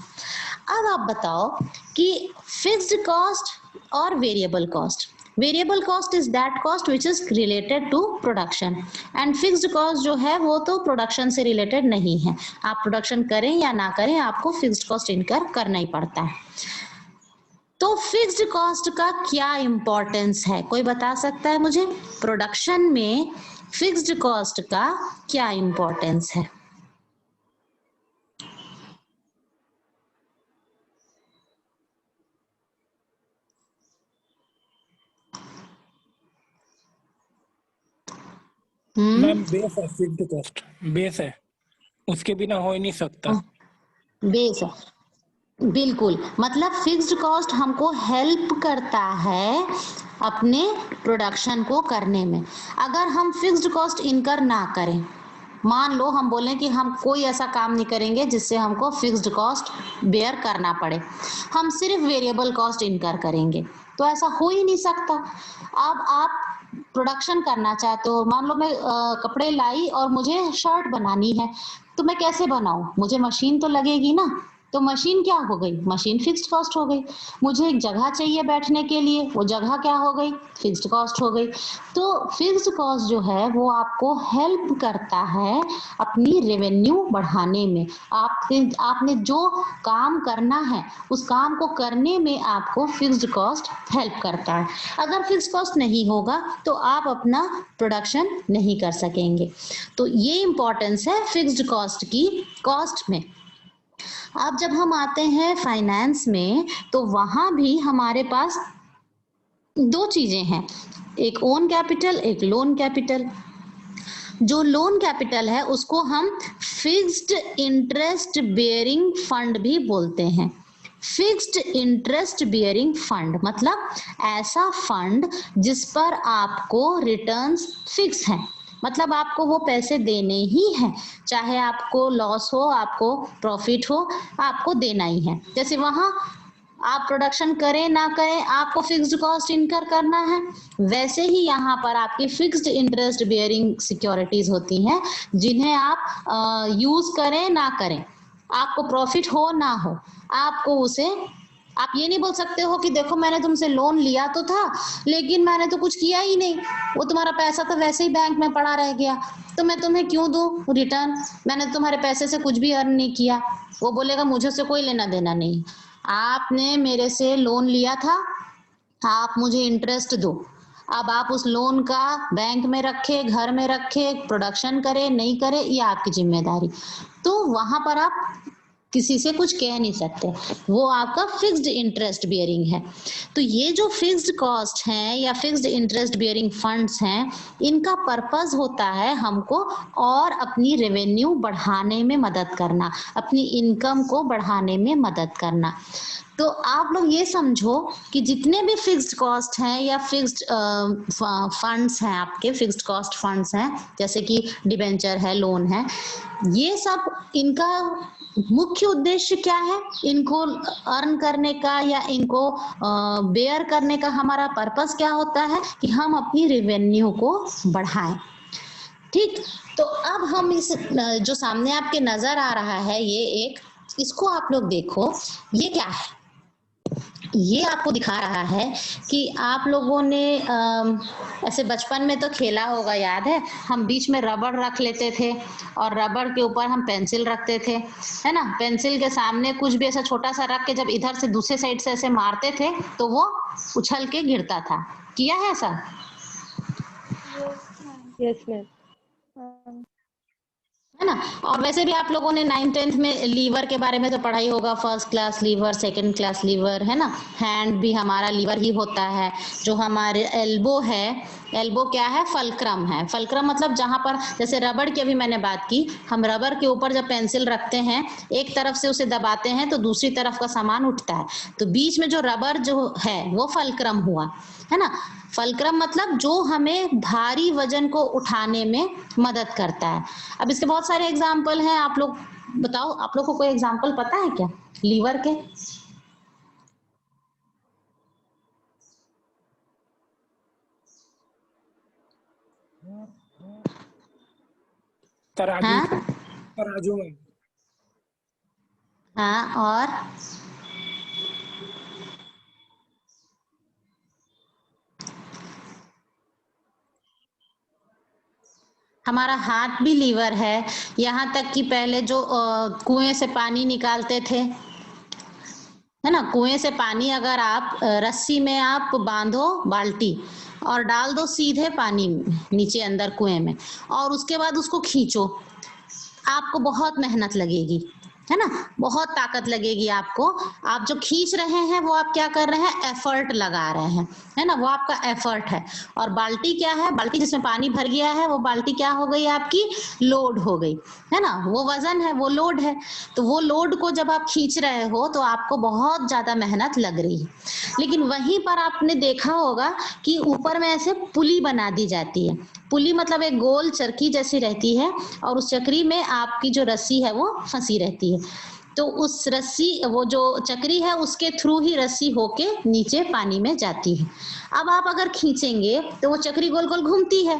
अब आप बताओ कि फिक्स्ड कॉस्ट और variable cost, variable cost is that cost which is related to production, and fixed cost जो है वो तो प्रोडक्शन से रिलेटेड नहीं है। आप प्रोडक्शन करें या ना करें, आपको फिक्स्ड कॉस्ट इनकर करना ही पड़ता है। तो फिक्स्ड कॉस्ट का क्या इंपॉर्टेंस है, कोई बता सकता है मुझे? प्रोडक्शन में फिक्स्ड कॉस्ट का क्या इंपॉर्टेंस है? मैम बेस है, फिक्स्ड कॉस्ट बेस है, उसके बिना हो ही नहीं सकता। बेस है, बिल्कुल। मतलब फिक्स्ड कॉस्ट हमको हेल्प करता है अपने प्रोडक्शन को करने में। अगर हम फिक्स्ड कॉस्ट इनकर ना करें, मान लो हम बोलें कि हम कोई ऐसा काम नहीं करेंगे जिससे हमको फिक्स्ड कॉस्ट बेयर करना पड़े, हम सिर्फ वेरिएबल कॉस्ट इनकर करेंगे, तो ऐसा हो ही नहीं सकता। अब आप प्रोडक्शन करना चाहते हो, मान लो मैं कपड़े लाई और मुझे शर्ट बनानी है, तो मैं कैसे बनाऊं? मुझे मशीन तो लगेगी ना, तो मशीन क्या हो गई? मशीन फिक्स्ड कॉस्ट हो गई। मुझे एक जगह चाहिए बैठने के लिए, वो जगह क्या हो गई? फिक्स्ड कॉस्ट हो गई। तो फिक्स्ड कॉस्ट जो है वो आपको हेल्प करता है अपनी रेवेन्यू बढ़ाने में। आपने जो काम करना है उस काम को करने में आपको फिक्स्ड कॉस्ट हेल्प करता है। अगर फिक्स्ड कॉस्ट नहीं होगा तो आप अपना प्रोडक्शन नहीं कर सकेंगे। तो ये इंपॉर्टेंस है फिक्स्ड कॉस्ट की कॉस्ट में। अब जब हम आते हैं फाइनेंस में, तो वहां भी हमारे पास दो चीजें हैं, एक ओन कैपिटल, एक लोन कैपिटल। जो लोन कैपिटल है उसको हम फिक्स्ड इंटरेस्ट बेयरिंग फंड भी बोलते हैं। फिक्स्ड इंटरेस्ट बियरिंग फंड मतलब ऐसा फंड जिस पर आपको रिटर्न्स फिक्स हैं, मतलब आपको वो पैसे देने ही हैं, चाहे आपको लॉस हो आपको प्रॉफिट हो, आपको देना ही है। जैसे वहां आप प्रोडक्शन करें ना करें आपको फिक्स्ड कॉस्ट इनकर करना है, वैसे ही यहाँ पर आपकी फिक्स्ड इंटरेस्ट बियरिंग सिक्योरिटीज होती हैं जिन्हें आप यूज करें ना करें, आपको प्रॉफिट हो ना हो, आपको उसे, आप ये नहीं बोल सकते हो कि देखो मैंने तुमसे लोन लिया तो था लेकिन मैंने तो कुछ किया ही नहीं, वो तुम्हारा पैसा तो वैसे ही बैंक में पड़ा रह गया, तो मैं तुम्हें क्यों दूं रिटर्न, मैंने तुम्हारे पैसे से कुछ भी अर्न नहीं किया। वो बोलेगा मुझे से कोई लेना देना नहीं, आपने मेरे से लोन लिया था, आप मुझे इंटरेस्ट दो। अब आप उस लोन का बैंक में रखे, घर में रखे, प्रोडक्शन करे नहीं करे, ये आपकी जिम्मेदारी। तो वहां पर आप किसी से कुछ कह नहीं सकते, वो आपका फिक्स्ड इंटरेस्ट बियरिंग है। तो ये जो फिक्स्ड कॉस्ट है या फिक्स्ड इंटरेस्ट बियरिंग फंड्स हैं, इनका पर्पस होता है हमको और अपनी रेवेन्यू बढ़ाने में मदद करना, अपनी इनकम को बढ़ाने में मदद करना। तो आप लोग ये समझो कि जितने भी फिक्स्ड कॉस्ट हैं या फिक्स्ड फंड्स हैं, आपके फिक्स्ड कॉस्ट फंड्स हैं, जैसे कि डिबेंचर है, लोन है, ये सब इनका मुख्य उद्देश्य क्या है? इनको अर्न करने का या इनको बेयर करने का हमारा पर्पस क्या होता है कि हम अपनी रेवेन्यू को बढ़ाएं। ठीक, तो अब हम इस जो सामने आपके नजर आ रहा है ये एक, इसको आप लोग देखो, ये क्या है? ये आपको दिखा रहा है कि आप लोगों ने ऐसे बचपन में तो खेला होगा, याद है, हम बीच में रबड़ रख लेते थे और रबड़ के ऊपर हम पेंसिल रखते थे, है ना, पेंसिल के सामने कुछ भी ऐसा छोटा सा रख के जब इधर से दूसरे साइड से ऐसे मारते थे तो वो उछल के गिरता था, किया है ऐसा? Yes ma'am. है ना। और वैसे भी आप लोगों ने 9th-10th में लीवर के बारे में तो पढ़ाई होगा, first class lever, second class lever, है ना। हैंड भी हमारा लीवर ही होता है। जो हमारे एल्बो है, एल्बो क्या है? फलक्रम है। फलक्रम मतलब जहां पर, जैसे रबड़ की अभी मैंने बात की, हम रबड़ के ऊपर जब पेंसिल रखते हैं, एक तरफ से उसे दबाते हैं तो दूसरी तरफ का सामान उठता है, तो बीच में जो रबड़ जो है वो फलक्रम हुआ, है ना। फलक्रम मतलब जो हमें भारी वजन को उठाने में मदद करता है। अब इसके बहुत सारे एग्जाम्पल हैं, आप लोग बताओ, आप लोग को कोई एग्जाम्पल पता है क्या लीवर के? तराजू। हाँ तराजू में। हाँ, और हमारा हाथ भी लीवर है। यहाँ तक कि पहले जो कुएं से पानी निकालते थे, है ना, कुएं से पानी अगर आप रस्सी में आप बांधो बाल्टी और डाल दो सीधे पानी में नीचे अंदर कुएं में, और उसके बाद उसको खींचो, आपको बहुत मेहनत लगेगी, है ना, बहुत ताकत लगेगी आपको। आप जो खींच रहे हैं वो आप क्या कर रहे हैं, एफर्ट लगा रहे हैं, है ना, वो आपका एफर्ट है। और बाल्टी क्या है, बाल्टी जिसमें पानी भर गया है, वो बाल्टी क्या हो गई आपकी, लोड हो गई, है ना, वो वजन है, वो लोड है। तो वो लोड को जब आप खींच रहे हो तो आपको बहुत ज्यादा मेहनत लग रही है। लेकिन वहीं पर आपने देखा होगा कि ऊपर में ऐसे पुली बना दी जाती है। पुली मतलब एक गोल चरखी जैसी रहती है, और उस चक्री में आपकी जो रस्सी है वो फंसी रहती है। तो उस रस्सी, वो जो चक्री है उसके थ्रू ही रस्सी होके नीचे पानी में जाती है। अब आप अगर खींचेंगे तो वो चक्री गोल गोल घूमती है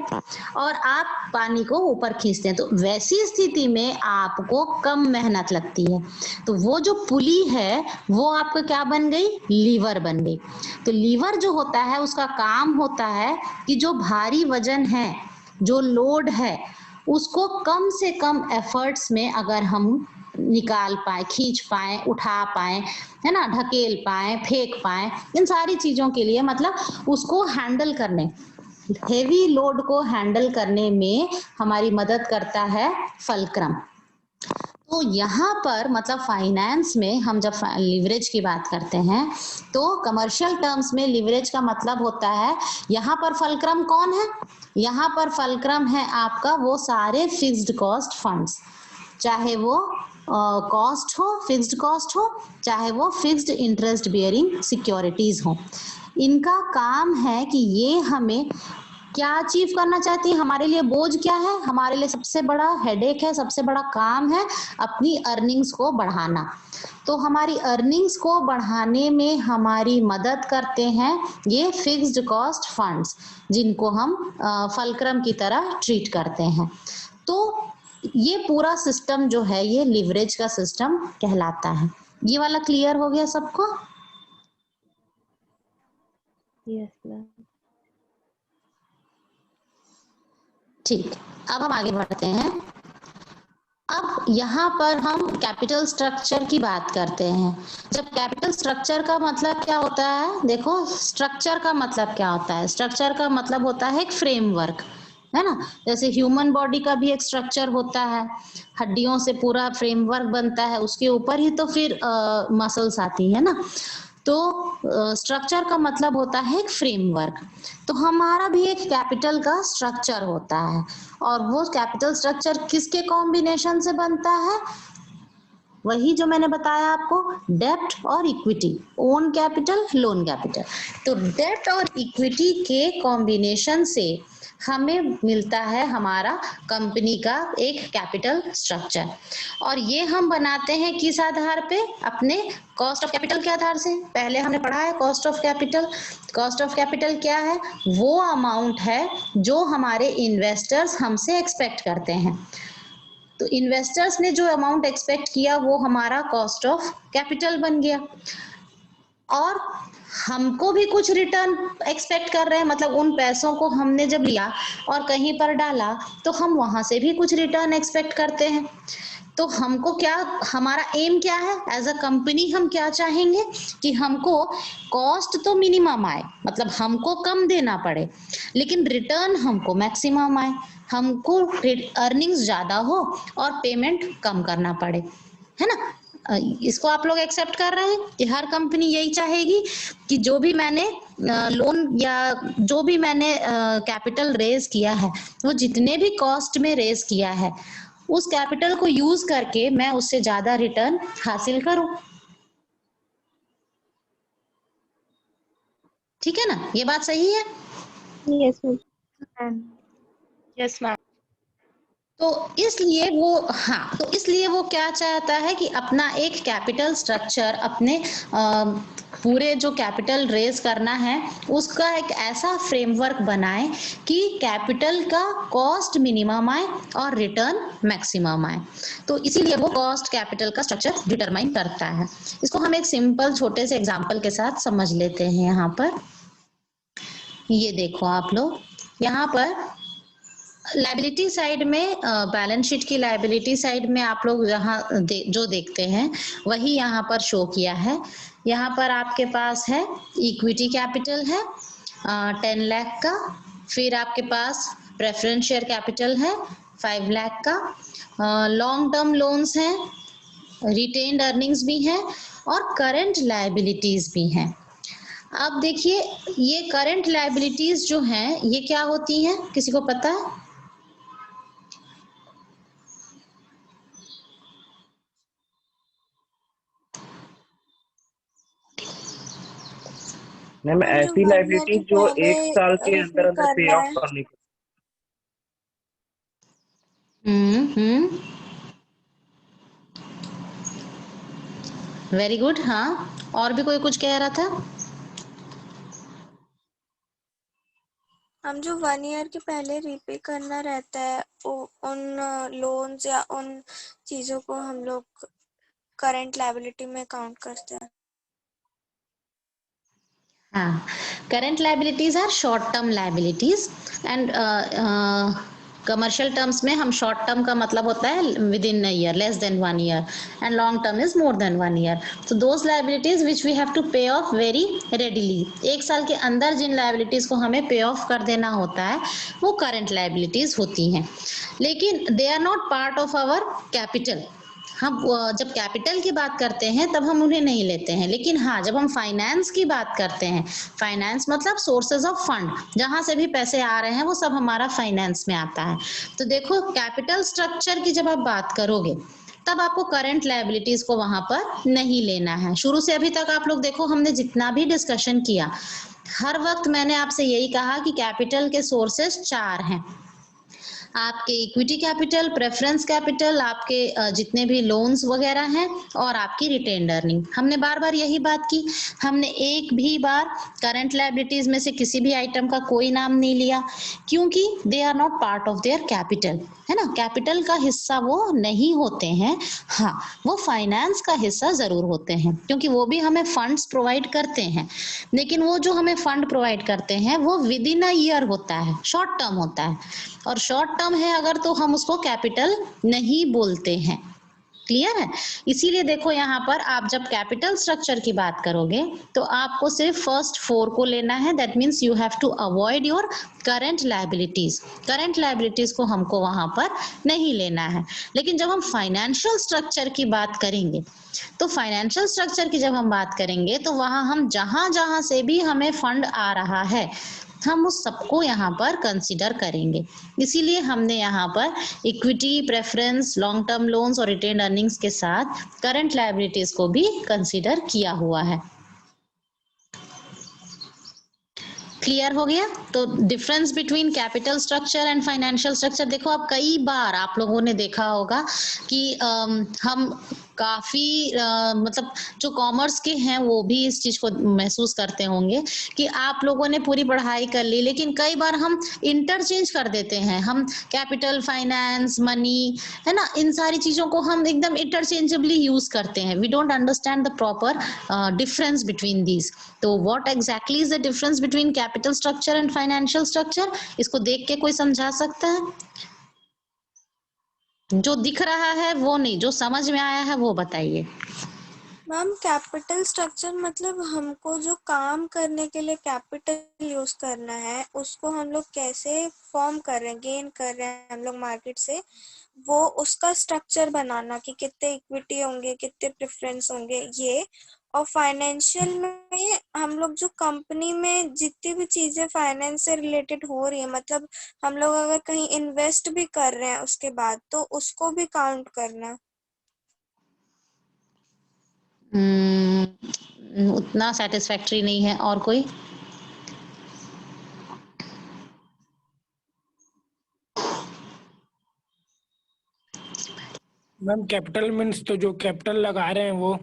और आप पानी को ऊपर खींचते हैं। तो वैसी स्थिति में आपको कम मेहनत लगती है। तो वो जो पुली है वो आपका क्या बन गई, लीवर बन गई। तो लीवर जो होता है उसका काम होता है कि जो भारी वजन है, जो लोड है, उसको कम से कम एफर्ट्स में अगर हम निकाल पाए, खींच पाए, उठा पाए, है ना, ढकेल पाए, फेंक पाए, इन सारी चीजों के लिए मतलब उसको हैंडल करने, हेवी लोड को हैंडल करने में हमारी मदद करता है फलक्रम। तो यहाँ पर मतलब फाइनेंस में हम जब लिवरेज की बात करते हैं तो कमर्शियल टर्म्स में लिवरेज का मतलब होता है, यहाँ पर फलक्रम कौन है, यहाँ पर फलक्रम है आपका वो सारे फिक्स्ड कॉस्ट फंड्स, चाहे वो कॉस्ट हो, फिक्स्ड कॉस्ट हो, चाहे वो फिक्स्ड इंटरेस्ट बियरिंग सिक्योरिटीज हो। इनका काम है कि ये हमें क्या अचीव करना चाहती है, हमारे लिए बोझ क्या है, हमारे लिए सबसे बड़ा हेडेक है, सबसे बड़ा काम है अपनी अर्निंग्स को बढ़ाना। तो हमारी अर्निंग्स को बढ़ाने में हमारी मदद करते हैं ये फिक्स्ड कॉस्ट फंड्स, जिनको हम फलक्रम की तरह ट्रीट करते हैं। तो ये पूरा सिस्टम जो है ये लिवरेज का सिस्टम कहलाता है। ये वाला क्लियर हो गया सबको? Yes ma'am. ठीक, अब हम आगे बढ़ते हैं। अब यहाँ पर हम कैपिटल स्ट्रक्चर की बात करते हैं। जब कैपिटल स्ट्रक्चर का मतलब क्या होता है, देखो स्ट्रक्चर का मतलब क्या होता है, स्ट्रक्चर का मतलब होता है एक फ्रेमवर्क, है ना। जैसे ह्यूमन बॉडी का भी एक स्ट्रक्चर होता है, हड्डियों से पूरा फ्रेमवर्क बनता है, उसके ऊपर ही तो फिर मसल्स आती है ना। तो स्ट्रक्चर का मतलब होता है एक फ्रेमवर्क। तो हमारा भी एक कैपिटल का स्ट्रक्चर होता है, और वो कैपिटल स्ट्रक्चर किसके कॉम्बिनेशन से बनता है, वही जो मैंने बताया आपको, डेब्ट और equity, own capital, loan capital. तो डेब्ट और इक्विटी के कॉम्बिनेशन से हमें मिलता है हमारा कंपनी का एक कैपिटल स्ट्रक्चर। और ये हम बनाते हैं किस आधार पे, अपने कॉस्ट ऑफ कैपिटल के आधार से। पहले हमने पढ़ा है cost of capital. Cost of capital क्या है, वो अमाउंट है जो हमारे इन्वेस्टर्स हमसे एक्सपेक्ट करते हैं। तो इन्वेस्टर्स ने जो अमाउंट एक्सपेक्ट किया वो हमारा कॉस्ट ऑफ कैपिटल बन गया, और हमको भी कुछ रिटर्न एक्सपेक्ट कर रहे हैं, मतलब उन पैसों को हमने जब लिया और कहीं पर डाला तो हम वहां से भी कुछ रिटर्न एक्सपेक्ट करते हैं। तो हमको क्या, हमारा एम क्या है एज अ कंपनी, हम क्या चाहेंगे कि हमको कॉस्ट तो मिनिमम आए, मतलब हमको कम देना पड़े, लेकिन रिटर्न हमको मैक्सिमम आए, हमको अर्निंग्स ज्यादा हो और पेमेंट कम करना पड़े, है ना। इसको आप लोग एक्सेप्ट कर रहे हैं कि हर कंपनी यही चाहेगी कि जो भी मैंने लोन या जो भी मैंने कैपिटल रेज किया है, वो जितने भी कॉस्ट में रेज किया है, उस कैपिटल को यूज करके मैं उससे ज्यादा रिटर्न हासिल करूं। ठीक है ना, ये बात सही है? Yes ma'am. Yes ma'am. तो इसलिए वो क्या चाहता है कि अपना एक कैपिटल स्ट्रक्चर, अपने पूरे जो कैपिटल रेज करना है उसका एक ऐसा फ्रेमवर्क बनाए कि कैपिटल का कॉस्ट मिनिमम आए और रिटर्न मैक्सिमम आए। तो इसीलिए वो कॉस्ट कैपिटल का स्ट्रक्चर डिटरमाइन करता है। इसको हम एक सिंपल छोटे से एग्जांपल के साथ समझ लेते हैं। यहाँ पर ये देखो आप लोग, यहाँ पर लायबिलिटी साइड में बैलेंस शीट की लायबिलिटी साइड में आप लोग जो देखते हैं वही यहाँ पर शो किया है। यहाँ पर आपके पास है इक्विटी कैपिटल है 10 लाख का, फिर आपके पास प्रेफरेंस शेयर कैपिटल है 5 लाख का, लॉन्ग टर्म लोन्स हैं, रिटेन्ड अर्निंग्स भी हैं और करंट लायबिलिटीज भी हैं। अब देखिए ये करंट लायबिलिटीज जो हैं ये क्या होती हैं, किसी को पता है? मैम हम जो ऐसी 1 ईयर लाइबिलिटी के जो पहले 1 साल के रिपे अंदर अंदर पे करना ऑफ है। करनी पड़े। Very good. हाँ, और भी कोई कुछ कह रहा था? हम जो 1 ईयर के पहले रिपे करना रहता है उन लोन्स या उन चीजों को हम लोग करंट लायबिलिटी में काउंट करते हैं। हाँ, current liabilities are short term liabilities and commercial terms में हम शॉर्ट टर्म का मतलब होता है within a year, less than 1 year, and long term is more than 1 year. तो those liabilities which we have to pay off very readily, 1 साल के अंदर जिन लायबिलिटीज को हमें पे ऑफ कर देना होता है वो करंट लायबिलिटीज होती हैं, लेकिन they are not part of our capital. हम जब कैपिटल की बात करते हैं तब हम उन्हें नहीं लेते हैं, लेकिन हाँ जब हम फाइनेंस की बात करते हैं, फाइनेंस मतलब सोर्सेज ऑफ फंड, जहां से भी पैसे आ रहे हैं वो सब हमारा फाइनेंस में आता है। तो देखो कैपिटल स्ट्रक्चर की जब आप बात करोगे तब आपको करंट लायबिलिटीज को वहां पर नहीं लेना है। शुरू से अभी तक आप लोग देखो हमने जितना भी डिस्कशन किया हर वक्त मैंने आपसे यही कहा कि कैपिटल के सोर्सेस 4 हैं, आपके इक्विटी कैपिटल, प्रेफरेंस कैपिटल, आपके जितने भी लोन्स वगैरह हैं और आपकी रिटेन्ड अर्निंग। हमने बार बार यही बात की, हमने एक भी बार करंट लायबिलिटीज में से किसी भी आइटम का कोई नाम नहीं लिया, क्योंकि they are not part of their capital, है ना, कैपिटल का हिस्सा वो नहीं होते हैं। हाँ, वो फाइनेंस का हिस्सा जरूर होते हैं क्योंकि वो भी हमें फंड्स प्रोवाइड करते हैं, लेकिन वो जो हमें फंड प्रोवाइड करते हैं वो विद इन अ ईयर होता है, शॉर्ट टर्म होता है, और शॉर्ट टर्म है अगर तो हम उसको कैपिटल नहीं बोलते हैं। क्लियर है? इसीलिए देखो यहाँ पर आप जब कैपिटल स्ट्रक्चर की बात करोगे तो आपको सिर्फ फर्स्ट 4 को लेना है, that means you have to avoid your current liabilities. Current liabilities को हमको वहां पर नहीं लेना है। लेकिन जब हम फाइनेंशियल स्ट्रक्चर की बात करेंगे तो फाइनेंशियल स्ट्रक्चर की जब हम बात करेंगे तो वहां हम जहां जहां से भी हमें फंड आ रहा है हम उस सबको यहाँ पर कंसीडर करेंगे। इसीलिए हमने यहाँ पर equity, preference, long term loans और रिटेन्ड अर्निंग्स के साथ करंट लायबिलिटीज को भी कंसीडर किया हुआ है। क्लियर हो गया? तो difference between capital structure and financial structure, देखो आप कई बार आप लोगों ने देखा होगा कि हम काफी मतलब जो कॉमर्स के हैं वो भी इस चीज को महसूस करते होंगे कि आप लोगों ने पूरी पढ़ाई कर ली लेकिन कई बार हम इंटरचेंज कर देते हैं, हम कैपिटल, फाइनेंस, मनी, है ना, इन सारी चीजों को हम एकदम इंटरचेंजेबली यूज करते हैं। We don't understand the proper difference between these. तो what exactly is the difference between capital structure and financial structure? इसको देख के कोई समझा सकता है? जो दिख रहा है वो नहीं, जो समझ में आया है वो बताइए। मैम कैपिटल स्ट्रक्चर मतलब हमको जो काम करने के लिए कैपिटल यूज करना है उसको हम लोग कैसे फॉर्म कर रहे हैं, गेन कर रहे हैं हम लोग मार्केट से, वो उसका स्ट्रक्चर बनाना कि कितने इक्विटी होंगे, कितने प्रेफरेंस होंगे ये। और फाइनेंशियल में हम लोग जो कंपनी में जितनी भी चीजें फाइनेंस से रिलेटेड हो रही है, मतलब हम लोग अगर कहीं इन्वेस्ट भी कर रहे हैं उसके बाद तो उसको भी काउंट करना। उतना सेटिस्फैक्टरी नहीं है। और कोई? मैम कैपिटल मीन्स तो जो कैपिटल लगा रहे हैं वो,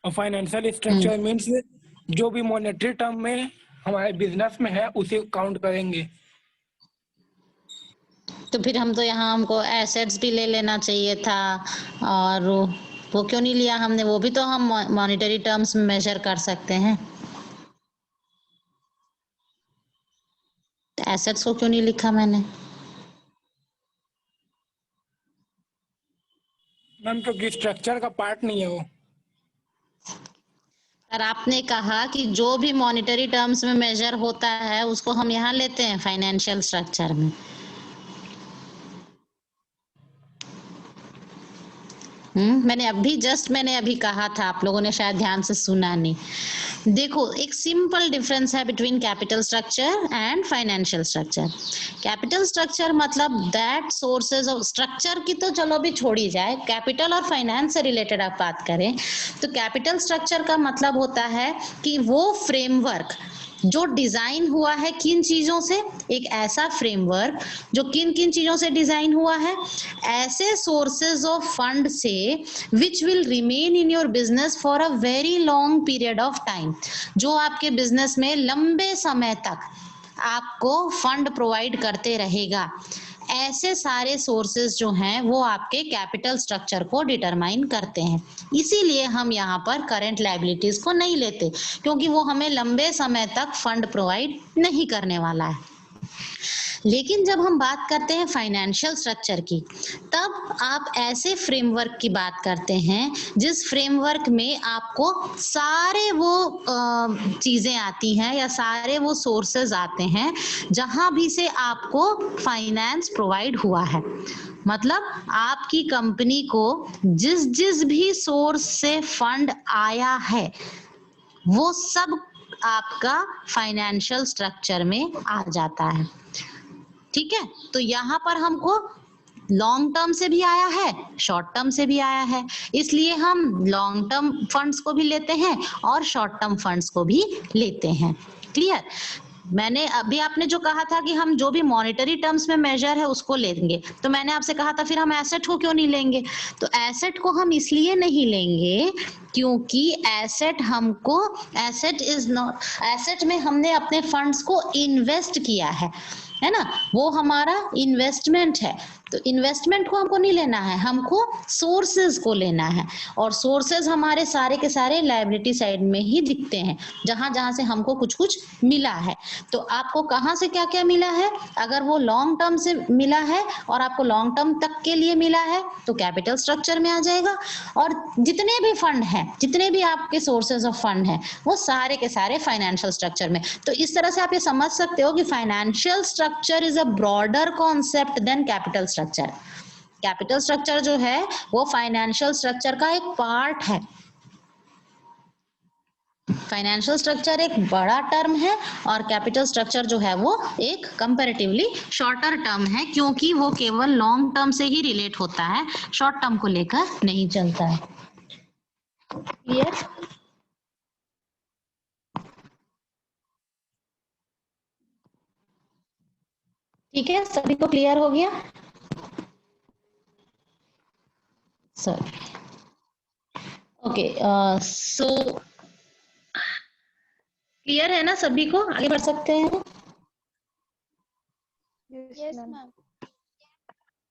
और फाइनेंशियल स्ट्रक्चर मीन्स जो भी मॉनेटरी टर्म में हमारे बिजनेस में है उसे काउंट करेंगे। तो फिर हम तो यहाँ हमको एसेट्स भी ले लेना चाहिए था, और वो क्यों नहीं लिया हमने? वो भी तो हम मॉनेटरी टर्म्स में मेजर कर सकते हैं। एसेट्स को क्यों नहीं लिखा मैंने? मैम क्योंकि स्ट्रक्चर का पार्ट नहीं है वो। और आपने कहा कि जो भी मॉनेटरी टर्म्स में मेजर होता है उसको हम यहाँ लेते हैं फाइनेंशियल स्ट्रक्चर में। मैंने अभी कहा था, आप लोगों ने शायद ध्यान से सुना नहीं। देखो, एक सिंपल डिफरेंस है between capital structure and financial structure. Capital structure मतलब दैट सोर्सेज ऑफ स्ट्रक्चर की तो चलो भी छोड़ी जाए, कैपिटल और फाइनेंस से रिलेटेड आप बात करें तो कैपिटल स्ट्रक्चर का मतलब होता है कि वो फ्रेमवर्क जो डिजाइन हुआ है किन चीजों से, एक ऐसा फ्रेमवर्क जो किन किन चीजों से डिजाइन हुआ है, ऐसे सोर्सेज ऑफ फंड से which will remain in your business for a very long period of time, जो आपके बिजनेस में लंबे समय तक आपको फंड प्रोवाइड करते रहेगा। ऐसे सारे सोर्सेज जो हैं वो आपके कैपिटल स्ट्रक्चर को डिटरमाइन करते हैं। इसीलिए हम यहाँ पर करंट लायबिलिटीज को नहीं लेते, क्योंकि वो हमें लंबे समय तक फंड प्रोवाइड नहीं करने वाला है। लेकिन जब हम बात करते हैं फाइनेंशियल स्ट्रक्चर की, तब आप ऐसे फ्रेमवर्क की बात करते हैं जिस फ्रेमवर्क में आपको सारे वो चीजें आती हैं या सारे वो सोर्सेज आते हैं जहां भी से आपको फाइनेंस प्रोवाइड हुआ है। मतलब आपकी कंपनी को जिस जिस भी सोर्स से फंड आया है वो सब आपका फाइनेंशियल स्ट्रक्चर में आ जाता है। ठीक है, तो यहाँ पर हमको लॉन्ग टर्म से भी आया है, शॉर्ट टर्म से भी आया है, इसलिए हम लॉन्ग टर्म फंड्स को भी लेते हैं और शॉर्ट टर्म फंड्स को भी लेते हैं। क्लियर? मैंने अभी आपने जो कहा था कि हम जो भी मॉनेटरी टर्म्स में मेजर है उसको लेंगे, तो मैंने आपसे कहा था फिर हम एसेट को क्यों नहीं लेंगे? तो एसेट को हम इसलिए नहीं लेंगे क्योंकि एसेट हमको, एसेट इज नॉट, एसेट में हमने अपने फंड्स को इन्वेस्ट किया है ना, वो हमारा इन्वेस्टमेंट है। तो इन्वेस्टमेंट को हमको नहीं लेना है, हमको सोर्सेज को लेना है, और सोर्सेज हमारे सारे के सारे लायबिलिटी साइड में ही दिखते हैं, जहां जहां से हमको कुछ कुछ मिला है। तो आपको कहां से क्या क्या मिला है, अगर वो लॉन्ग टर्म से मिला है और आपको लॉन्ग टर्म तक के लिए मिला है तो कैपिटल स्ट्रक्चर में आ जाएगा, और जितने भी फंड हैं, जितने भी आपके सोर्सेज ऑफ फंड हैं, वो सारे के सारे फाइनेंशियल स्ट्रक्चर में। तो इस तरह से आप ये समझ सकते हो कि financial structure is a broader concept than capital structure. Capital structure जो है वो फाइनेंशियल स्ट्रक्चर का एक पार्ट है। फाइनेंशियल स्ट्रक्चर एक बड़ा टर्म है और कैपिटल स्ट्रक्चर जो है वो एक कंपैरेटिवली शॉर्टर टर्म है, क्योंकि वो केवल लॉन्ग टर्म से ही रिलेट होता है, शॉर्ट टर्म को लेकर नहीं चलता है। क्लियर? ठीक है, सभी को क्लियर हो गया? सॉरी, ओके, सो क्लियर है ना सभी को? आगे बढ़ सकते हैं? Yes ma'am.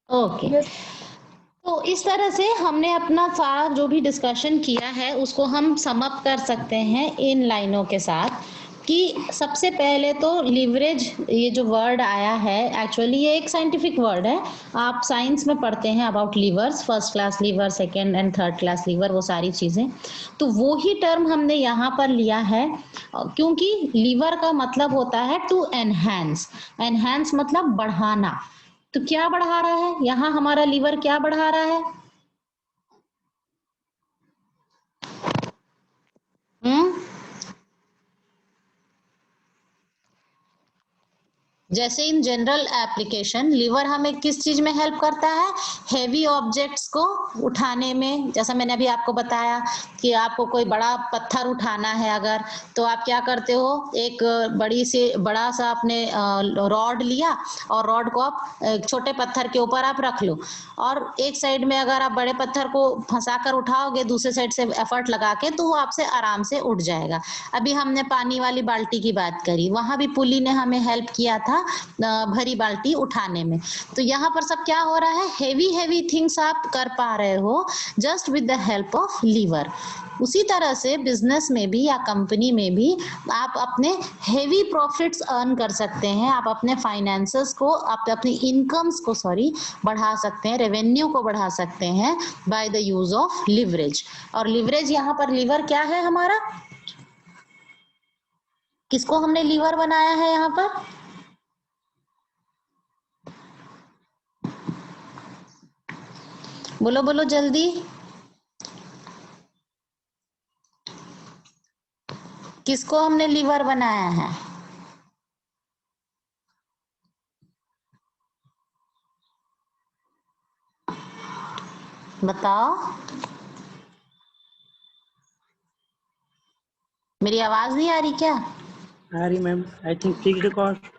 ओके, तो इस तरह से हमने अपना सारा जो भी डिस्कशन किया है उसको हम सम अप कर सकते हैं इन लाइनों के साथ कि सबसे पहले तो लीवरेज, ये जो वर्ड आया है एक्चुअली ये एक साइंटिफिक वर्ड है। आप साइंस में पढ़ते हैं about levers, first class lever, second and third class lever, वो सारी चीजें, तो वो ही टर्म हमने यहाँ पर लिया है, क्योंकि लीवर का मतलब होता है टू एनहांस। एनहांस मतलब बढ़ाना। तो क्या बढ़ा रहा है यहाँ हमारा लीवर, क्या बढ़ा रहा है? जैसे इन जनरल एप्लीकेशन लीवर हमें किस चीज में हेल्प करता है? हेवी ऑब्जेक्ट्स को उठाने में। जैसा मैंने अभी आपको बताया कि आपको कोई बड़ा पत्थर उठाना है अगर, तो आप क्या करते हो, एक बड़ा सा आपने रॉड लिया और रॉड को आप एक छोटे पत्थर के ऊपर आप रख लो, और एक साइड में अगर आप बड़े पत्थर को फंसाकर उठाओगे दूसरे साइड से एफर्ट लगा के, तो वो आपसे आराम से उठ जाएगा। अभी हमने पानी वाली बाल्टी की बात करी, वहां भी पुली ने हमें हेल्प किया था भरी बाल्टी उठाने में। तो यहाँ पर सब क्या हो रहा है, हेवी हेवी थिंग्स आप कर पा रहे हो just with the help of lever. उसी तरह से बिजनेस में भी या कंपनी में भी आप अपने हेवी प्रॉफिट्स अर्न कर सकते हैं, आप अपने फाइनेंसेस को, आप अपनी इनकम्स को बढ़ा सकते हैं, रेवेन्यू को बढ़ा सकते हैं by the use of leverage. और लिवरेज यहाँ पर लीवर क्या है हमारा, किसको हमने लीवर बनाया है यहाँ पर? बोलो बोलो जल्दी, किसको हमने लीवर बनाया है? बताओ, मेरी आवाज नहीं आ रही क्या? आ रही ma'am, I think fixed cost.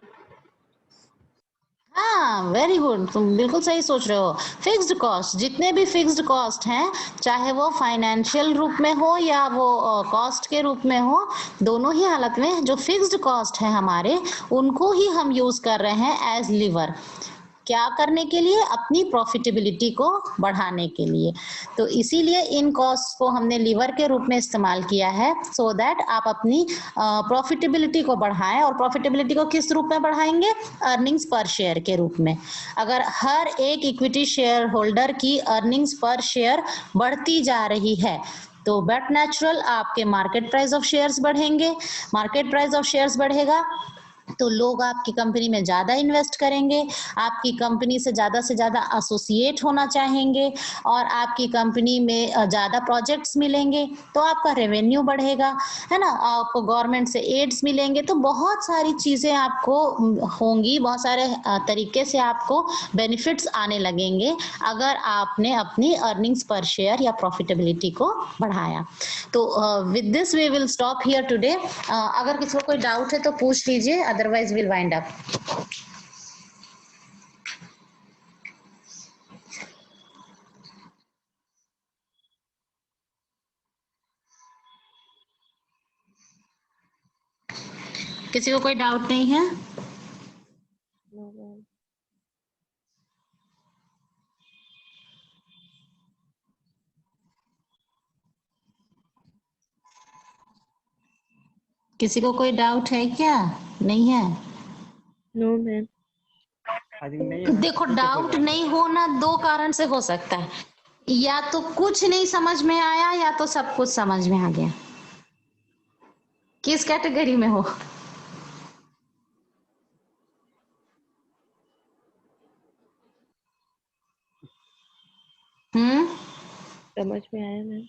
हाँ, वेरी गुड, तुम बिल्कुल सही सोच रहे हो। फिक्स्ड कॉस्ट, जितने भी फिक्स्ड कॉस्ट हैं, चाहे वो फाइनेंशियल रूप में हो या वो कॉस्ट के रूप में हो, दोनों ही हालत में जो फिक्स्ड कॉस्ट है हमारे, उनको ही हम यूज कर रहे हैं एज लीवर। क्या करने के लिए? अपनी प्रॉफिटेबिलिटी को बढ़ाने के लिए। तो इसीलिए इन कॉस्ट को हमने लीवर के रूप में इस्तेमाल किया है, सो दैट आप अपनी प्रॉफिटेबिलिटी को बढ़ाएं। और प्रॉफिटेबिलिटी को किस रूप में बढ़ाएंगे? अर्निंग्स पर शेयर के रूप में। अगर हर एक इक्विटी शेयर होल्डर की अर्निंग्स पर शेयर बढ़ती जा रही है तो बट नेचुरल आपके मार्केट प्राइस ऑफ शेयर्स बढ़ेंगे। मार्केट प्राइस ऑफ शेयर्स बढ़ेगा तो लोग आपकी कंपनी में ज्यादा इन्वेस्ट करेंगे, आपकी कंपनी से ज्यादा एसोसिएट होना चाहेंगे और आपकी कंपनी में ज्यादा प्रोजेक्ट्स मिलेंगे तो आपका रेवेन्यू बढ़ेगा, है ना। आपको गवर्नमेंट से एड्स मिलेंगे, तो बहुत सारी चीजें आपको होंगी, बहुत सारे तरीके से आपको बेनिफिट्स आने लगेंगे अगर आपने अपनी अर्निंग्स पर शेयर या प्रॉफिटेबिलिटी को बढ़ाया। तो with this we will stop here today. अगर किसी को कोई डाउट है तो पूछ लीजिए, अदरवाइज विल वाइंड अप। किसी को कोई डाउट नहीं है? किसी को कोई डाउट है क्या? नहीं है? No ma'am. आई थिंक नहीं है मैम, देखो, ठीक है डाउट फिर। नहीं होना दो कारण से हो सकता है, या तो कुछ नहीं समझ में आया या तो सब कुछ समझ में आ गया। किस कैटेगरी में हो? समझ में आया मैम।